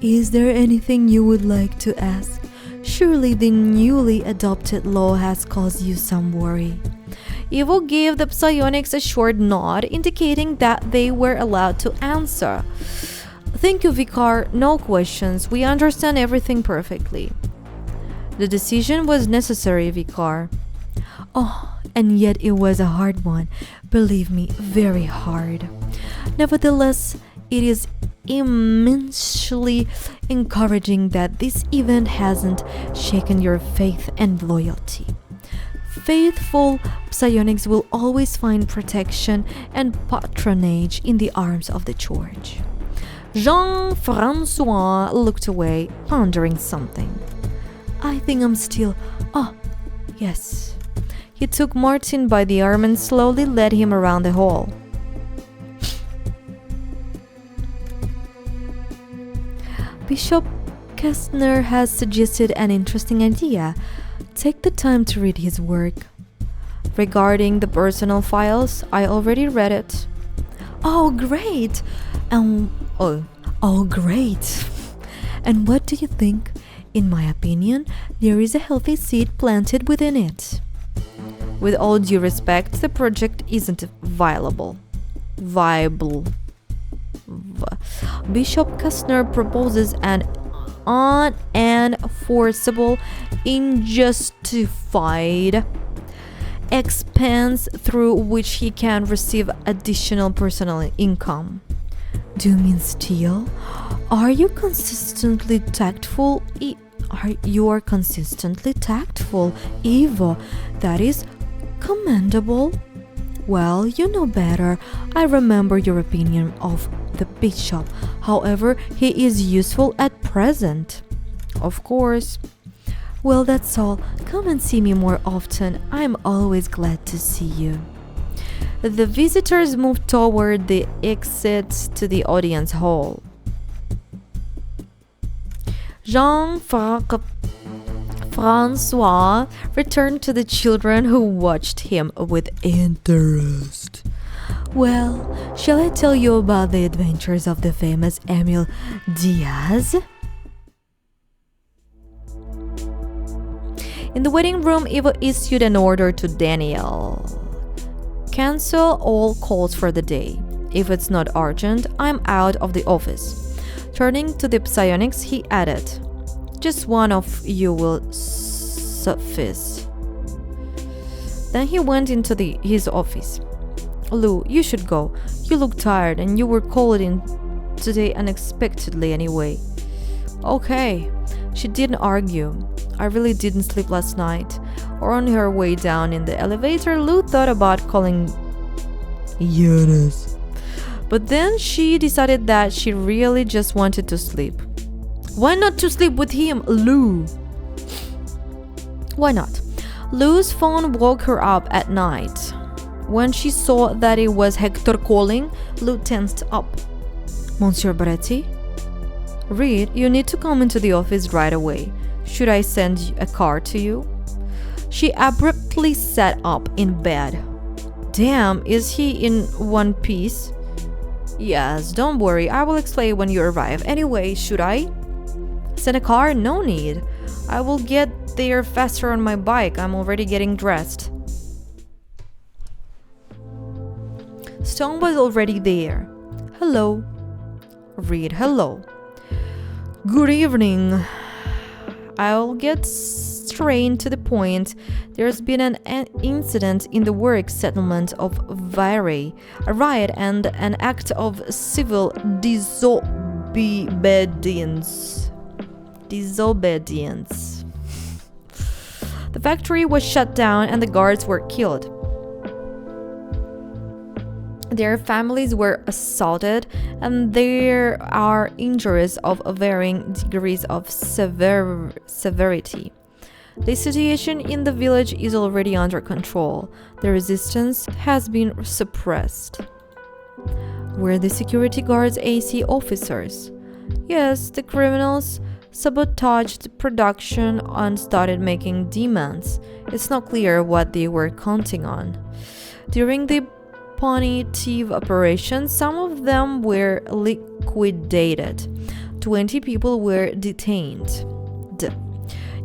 B: Is there anything you would like to ask? Surely the newly adopted law has caused you some worry.
A: Ivo gave the psionics a short nod, indicating that they were allowed to answer. Thank you, Vicar. No questions. We understand everything perfectly. The decision was necessary, Vicar.
B: Oh, and yet it was a hard one. Believe me, very hard. Nevertheless, it is immensely encouraging that this event hasn't shaken your faith and loyalty. Faithful psionics will always find protection and patronage in the arms of the Church.
A: Jean-Francois looked away, pondering something.
B: I think I'm still... Oh, yes.
A: He took Martin by the arm and slowly led him around the hall.
B: Bishop Kastner has suggested an interesting idea. Take the time to read his work.
A: Regarding the personal files, I already read it.
B: Oh, great! Great! And what do you think? In my opinion, there is a healthy seed planted within it.
A: With all due respect, the project isn't viable. Bishop Kastner proposes an unenforceable, unjustified expense through which he can receive additional personal income.
B: Do you mean steal? Are you consistently tactful? You are consistently tactful, Ivo. That is commendable. Well, you know better. I remember your opinion of the bishop. However, he is useful at present.
A: Of course.
B: Well, that's all. Come and see me more often. I'm always glad to see you.
A: The visitors moved toward the exit to the audience hall. Jean-Francois returned to the children, who watched him with interest.
B: Well, shall I tell you about the adventures of the famous Emil Diaz?
A: In the waiting room, Ivo issued an order to Daniel. Cancel all calls for the day. If it's not urgent, I'm out of the office. Turning to the psionics, he added, just one of you will suffice. Then he went into his office. Lou, you should go. You look tired and you were called in today unexpectedly anyway. Okay. She didn't argue. I really didn't sleep last night. Or on her way down in the elevator, Lou thought about calling Eunice. But then she decided that she really just wanted to sleep. Why not to sleep with him, Lou? Why not? Lou's phone woke her up at night. When she saw that it was Hector calling, Lou tensed up. Monsieur Beretti? Reed, you need to come into the office right away. Should I send a car to you? She abruptly sat up in bed. Damn, is he in one piece? Yes, don't worry, I will explain when you arrive. Anyway, should I? Send a car? No need. I will get there faster on my bike. I'm already getting dressed. Stone was already there. Hello. Reed, hello. Good evening. I'll get straight to the point. There's been an incident in the work settlement of Vary, a riot and an act of civil disobedience. The factory was shut down and the guards were killed. Their families were assaulted, and there are injuries of varying degrees of severity. The situation in the village is already under control. The resistance has been suppressed. Were the security guards AC officers? Yes, the criminals sabotaged production and started making demands. It's not clear what they were counting on. During the punitive operation, some of them were liquidated. 20 people were detained.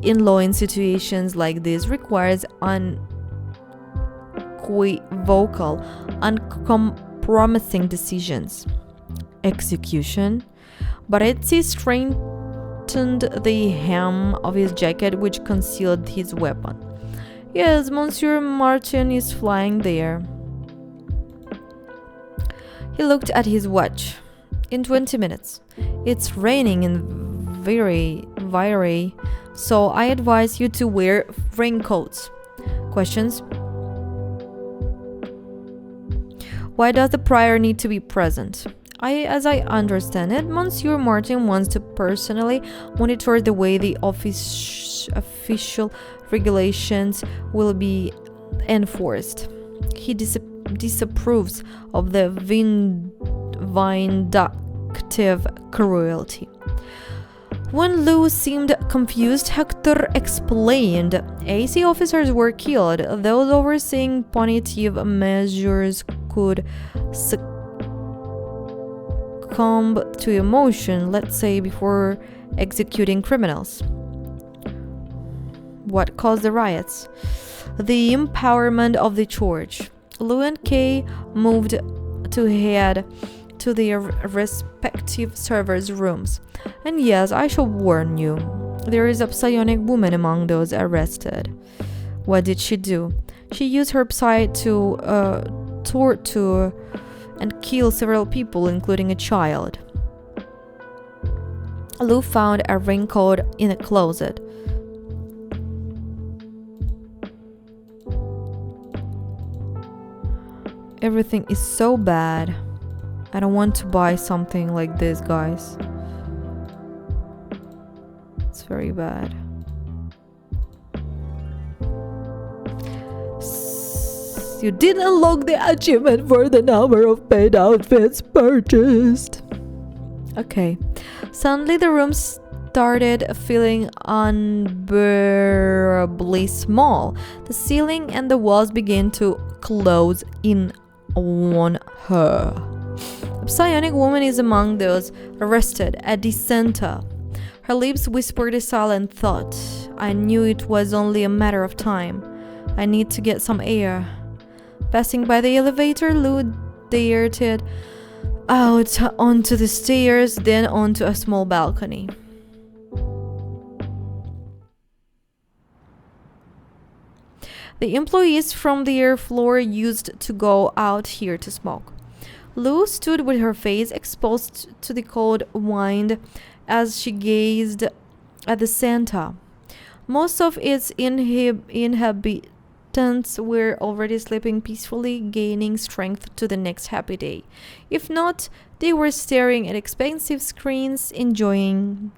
A: In law, in situations like this, requires unequivocal, uncompromising decisions. Execution. Barezzi straightened the hem of his jacket, which concealed his weapon. Yes, Monsieur Martin is flying there. He looked at his watch. In 20 minutes. It's raining in Virey, so I advise you to wear raincoats. Questions? Why does the prior need to be present? As I understand it, Monsieur Martin wants to personally monitor the way the official regulations will be enforced. He disapproves of the vindictive cruelty. When Lou seemed confused, Hector explained. AC officers were killed. Those overseeing punitive measures could succumb to emotion, let's say, before executing criminals. What caused the riots? The empowerment of the church. Lou and Kay moved to head to their respective servers' rooms. And yes, I shall warn you, there is a psionic woman among those arrested. What did she do? She used her psi to torture and kill several people, including a child. Lou found a raincoat in a closet. Everything is so bad. I don't want to buy something like this, guys. It's very bad. You didn't unlock the achievement for the number of paid outfits purchased. Okay. Suddenly the room started feeling unbearably small. The ceiling and the walls began to close in on her. A psionic woman is among those arrested at the center. Her lips whispered a silent thought. I knew it was only a matter of time. I need to get some air. Passing by the elevator, Lou darted out onto the stairs, then onto a small balcony. The employees from the air floor used to go out here to smoke. Lou stood with her face exposed to the cold wind as she gazed at the Santa. Most of its inhabitants were already sleeping peacefully, gaining strength to the next happy day. If not, they were staring at expensive screens, enjoying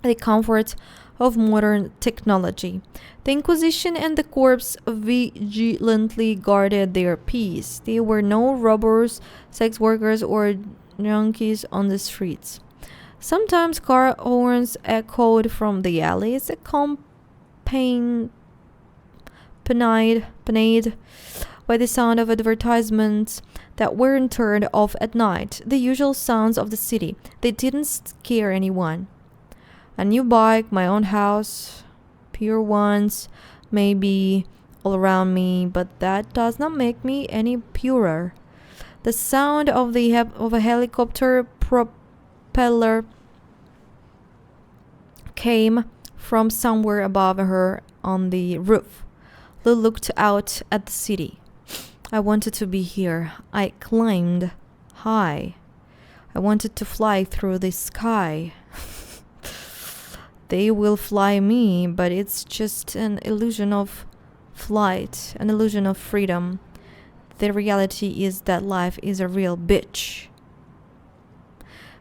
A: the comfort of modern technology. The Inquisition and the corpse vigilantly guarded their peace. There were no robbers, sex workers, or junkies on the streets. Sometimes car horns echoed from the alleys, accompanied by the sound of advertisements that weren't turned off at night. The usual sounds of the city. They didn't scare anyone. A new bike, my own house, pure ones, maybe all around me, but that does not make me any purer. The sound of a helicopter propeller came from somewhere above her on the roof. Lou looked out at the city. I wanted to be here. I climbed high. I wanted to fly through the sky. They will fly me, but it's just an illusion of flight, an illusion of freedom. The reality is that life is a real bitch.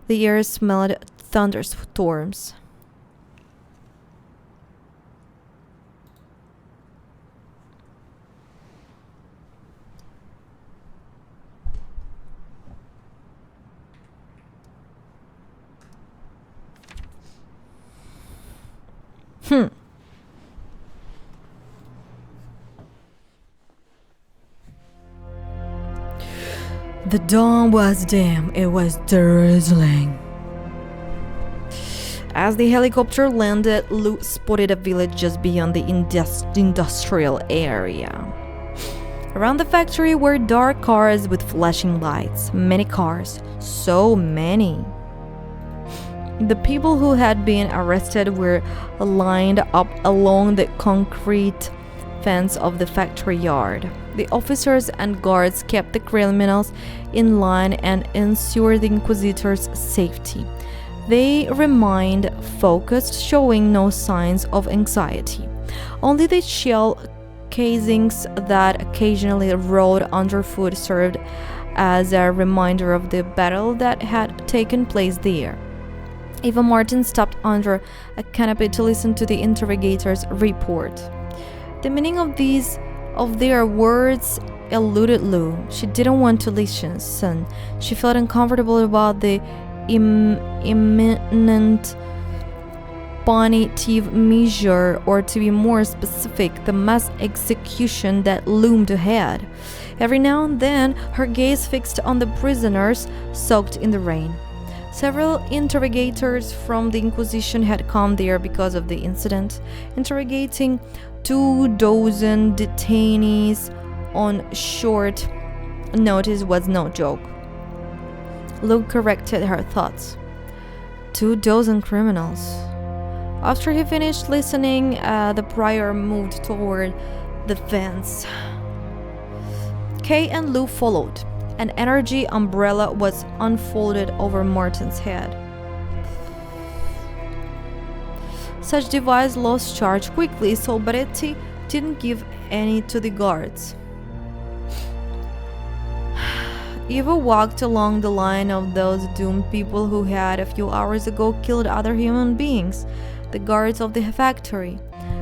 A: The air smelled thunderstorms. The dawn was dim. It was drizzling. As the helicopter landed, Lou spotted a village just beyond the industrial area. Around the factory were dark cars with flashing lights. Many cars. So many. The people who had been arrested were lined up along the concrete fence of the factory yard. The officers and guards kept the criminals in line and ensured the inquisitors' safety. They remained focused, showing no signs of anxiety. Only the shell casings that occasionally rolled underfoot served as a reminder of the battle that had taken place there. Eva Martin stopped under a canopy to listen to the interrogator's report. The meaning of their words eluded Lou. She didn't want to listen. She felt uncomfortable about the imminent punitive measure, or to be more specific, the mass execution that loomed ahead. Every now and then, her gaze fixed on the prisoners soaked in the rain. Several interrogators from the Inquisition had come there because of the incident. Interrogating 24 detainees on short notice was no joke. Luke corrected her thoughts. 24 criminals. After he finished listening, the prior moved toward the fence. Kay and Lou followed. An energy umbrella was unfolded over Martin's head. Such device lost charge quickly, so Baretti didn't give any to the guards. Eva walked along the line of those doomed people who had a few hours ago killed other human beings, the guards of the factory.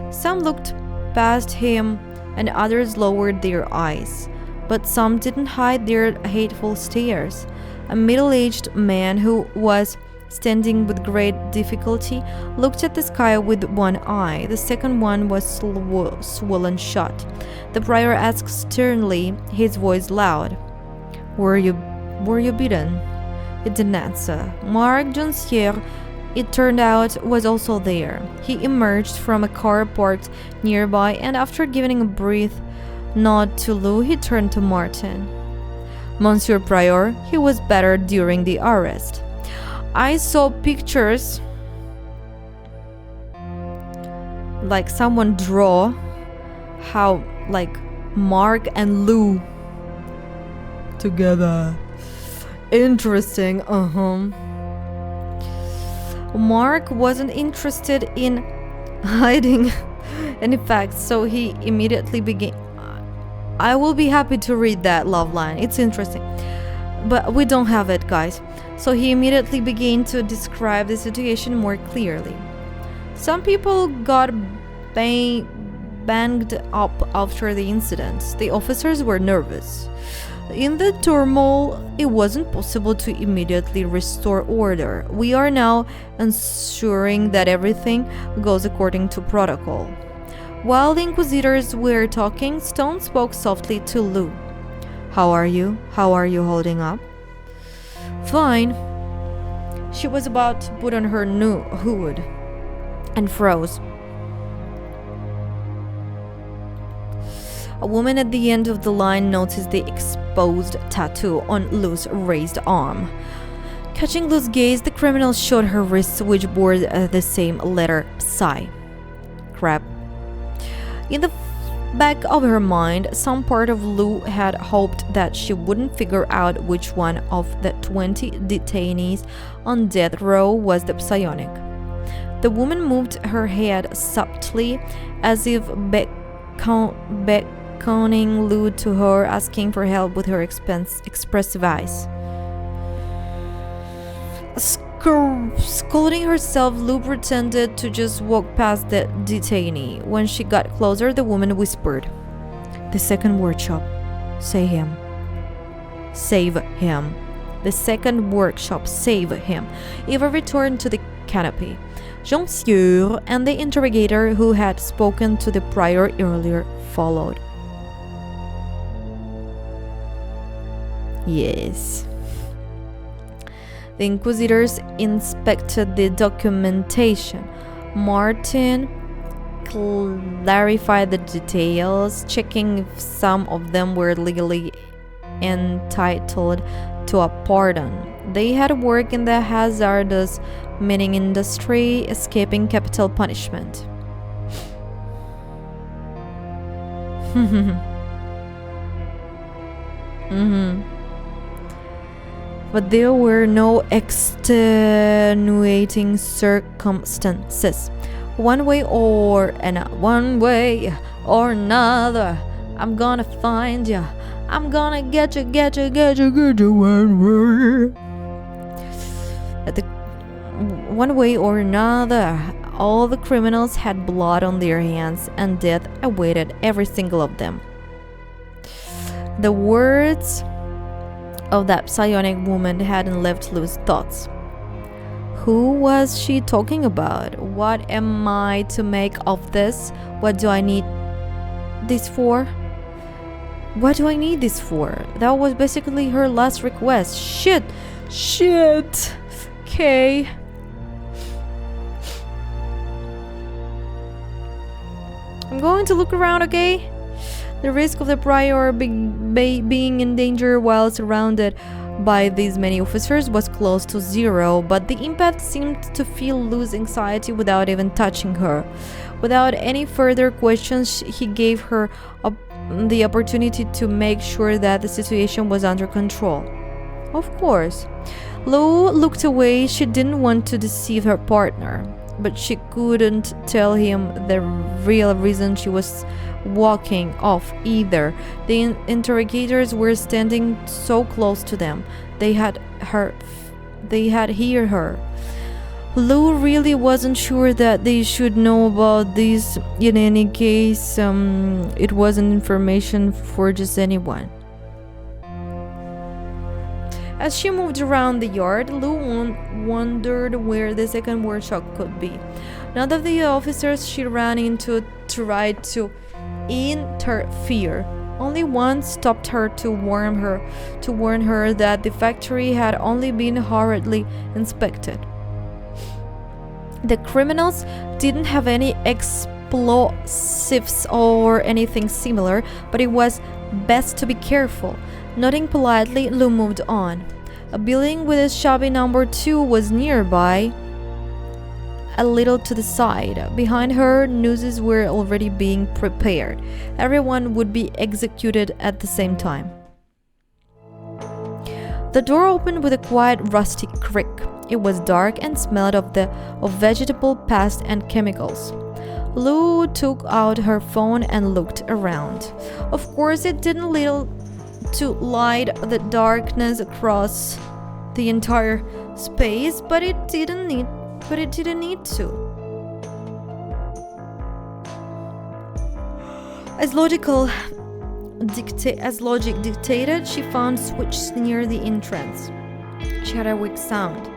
A: Some looked past him and others lowered their eyes, but some didn't hide their hateful stares. A middle-aged man who was standing with great difficulty looked at the sky with one eye. The second one was swollen shut. The prior asked sternly, his voice loud, Were you beaten?" It didn't answer. Marc Joncier, it turned out, was also there. He emerged from a car parked nearby, and after giving a brief nod to Lou, he turned to Martin. "Monsieur Prior, he was better during the arrest. I saw pictures like someone draw how like Mark and Lou together. Interesting, Mark wasn't interested in hiding any facts, so he immediately began. I will be happy to read that love line. It's interesting. But we don't have it, guys. So he immediately began to describe the situation more clearly. Some people got banged up after the incident. The officers were nervous. In the turmoil, it wasn't possible to immediately restore order. We are now ensuring that everything goes according to protocol. While the inquisitors were talking, Stone spoke softly to Lou. How are you? How are you holding up?" "Fine." She was about to put on her new hood and froze. A woman at the end of the line noticed the exposed tattoo on Lou's raised arm. Catching Lou's gaze, the criminal showed her wrists, which bore the same letter, Psi. Crap. In the back of her mind, some part of Lou had hoped that she wouldn't figure out which one of the 20 detainees on death row was the psionic. The woman moved her head subtly, as if beckoning Lou to her, asking for help with her expressive eyes. Scolding herself, Lou pretended to just walk past the detainee. When she got closer, the woman whispered, "The second workshop. Save him. Save him. The second workshop. Save him." Eva returned to the canopy. Joncier and the interrogator who had spoken to the prior earlier followed. Yes. The inquisitors inspected the documentation. Martin clarified the details, checking if some of them were legally entitled to a pardon. They had worked in the hazardous mining industry, escaping capital punishment. But there were no extenuating circumstances. One way or another, I'm gonna find ya. I'm gonna get you one way. One way or another, all the criminals had blood on their hands, and death awaited every single of them. The words of that psionic woman hadn't left Lou's thoughts. Who was she talking about? What am I to make of this? What do I need this for? What do I need this for? That was basically her last request. Shit. Okay. I'm going to look around, okay? The risk of the prior being in danger while surrounded by these many officers was close to zero, but the empath seemed to feel Lou's anxiety without even touching her. Without any further questions, he gave her the opportunity to make sure that the situation was under control. Of course. Lou looked away. She didn't want to deceive her partner, but she couldn't tell him the real reason she was walking off either. The interrogators were standing so close to them. They had heard her. Lou really wasn't sure that they should know about this. In any case, it wasn't information for just anyone. As she moved around the yard, Lou wondered where the second workshop could be. None of the officers she ran into tried to interfere. Only one stopped her to warn her that the factory had only been hurriedly inspected. The criminals didn't have any explosives or anything similar, but it was best to be careful. Nodding politely, Lou moved on. A building with a shabby number 2 was nearby, a little to the side. Behind her, nooses were already being prepared. Everyone would be executed at the same time. The door opened with a quiet, rusty creak. It was dark and smelled of vegetable paste and chemicals. Lou took out her phone and looked around. Of course, it didn't little to light the darkness across the entire space, but it didn't need to. As logic dictated, she found switches near the entrance. She heard a weak sound.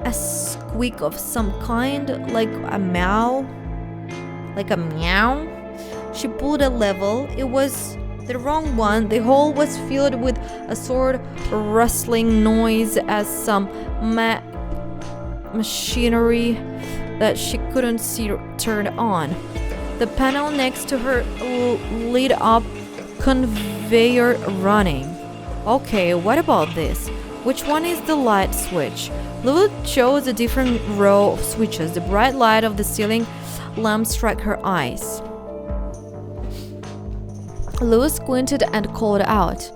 A: A squeak of some kind, like a meow. She pulled a lever. It was the wrong one. The hall was filled with a sort of rustling noise as some machinery that she couldn't see turned on. The panel next to her lit up, conveyor running. Okay, what about this? Which one is the light switch? Lou chose a different row of switches. The bright light of the ceiling lamp struck her eyes. Lou squinted and called out,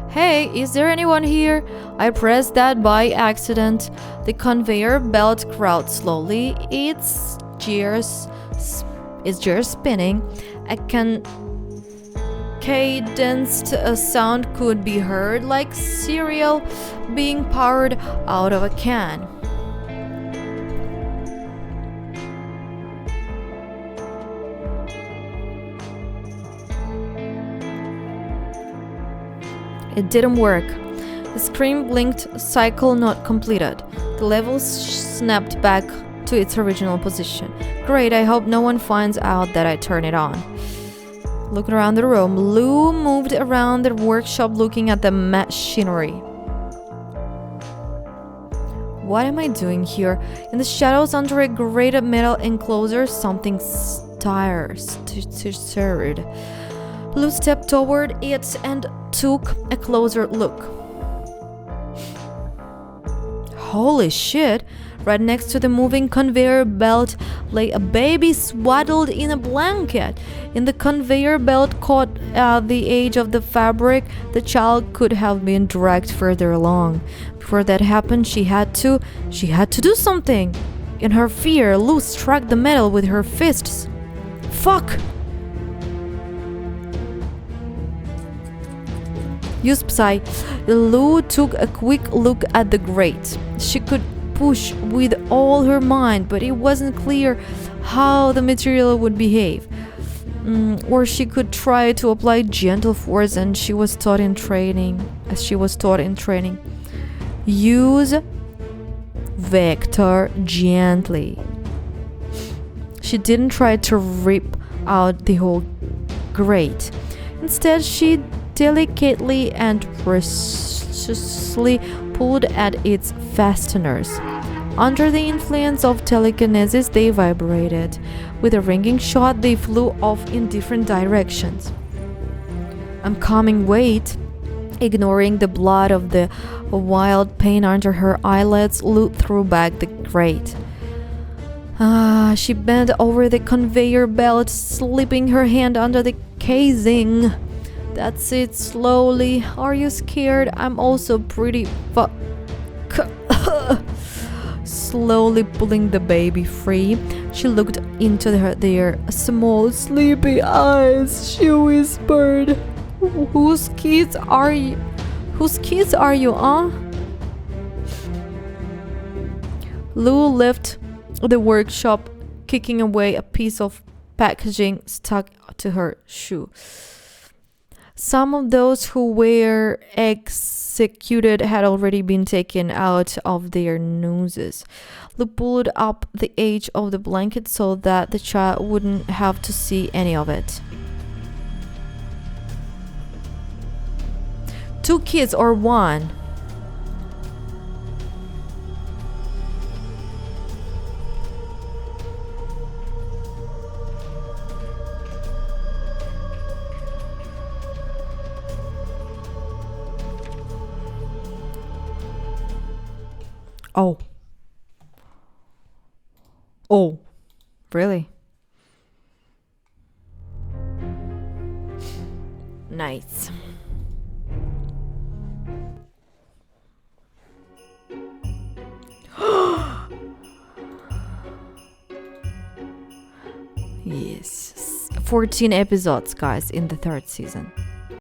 A: "Hey, is there anyone here?" I pressed that by accident. The conveyor belt crawled slowly, its gears spinning. A cadenced sound could be heard, like cereal being poured out of a can. It didn't work. The screen blinked, cycle not completed. The level snapped back to its original position. Great, I hope no one finds out that I turn it on. Looking around the room, Lou moved around the workshop looking at the machinery. What am I doing here? In the shadows under a grated metal enclosure, something stirred. Lou stepped toward it and took a closer look. Holy shit! Right next to the moving conveyor belt lay a baby swaddled in a blanket. In the conveyor belt caught at the edge of the fabric, the child could have been dragged further along. Before that happened, she had to do something. In her fear, Lou struck the metal with her fists. Fuck! Used Psy. Lou took a quick look at the grate. She could push with all her mind, but it wasn't clear how the material would behave. Or she could try to apply gentle force, and she was taught in training. Use vector gently. She didn't try to rip out the whole grate. Instead, she delicately and precisely pulled at its fasteners. Under the influence of telekinesis, they vibrated. With a ringing shot, they flew off in different directions. I'm coming, wait. Ignoring the blood of the wild pain under her eyelids, Lou threw back the grate. She bent over the conveyor belt, slipping her hand under the casing. That's it, slowly. Are you scared? I'm also pretty Slowly pulling the baby free, she looked into their small, sleepy eyes. She whispered, Whose kids are you, huh? Lou left the workshop, kicking away a piece of packaging stuck to her shoe. Some of those who were executed had already been taken out of their noses. Lou pulled up the edge of the blanket so that the child wouldn't have to see any of it. 2 kids or 1? Oh, really? Nice. Yes. 14 episodes, guys, in the 3rd season.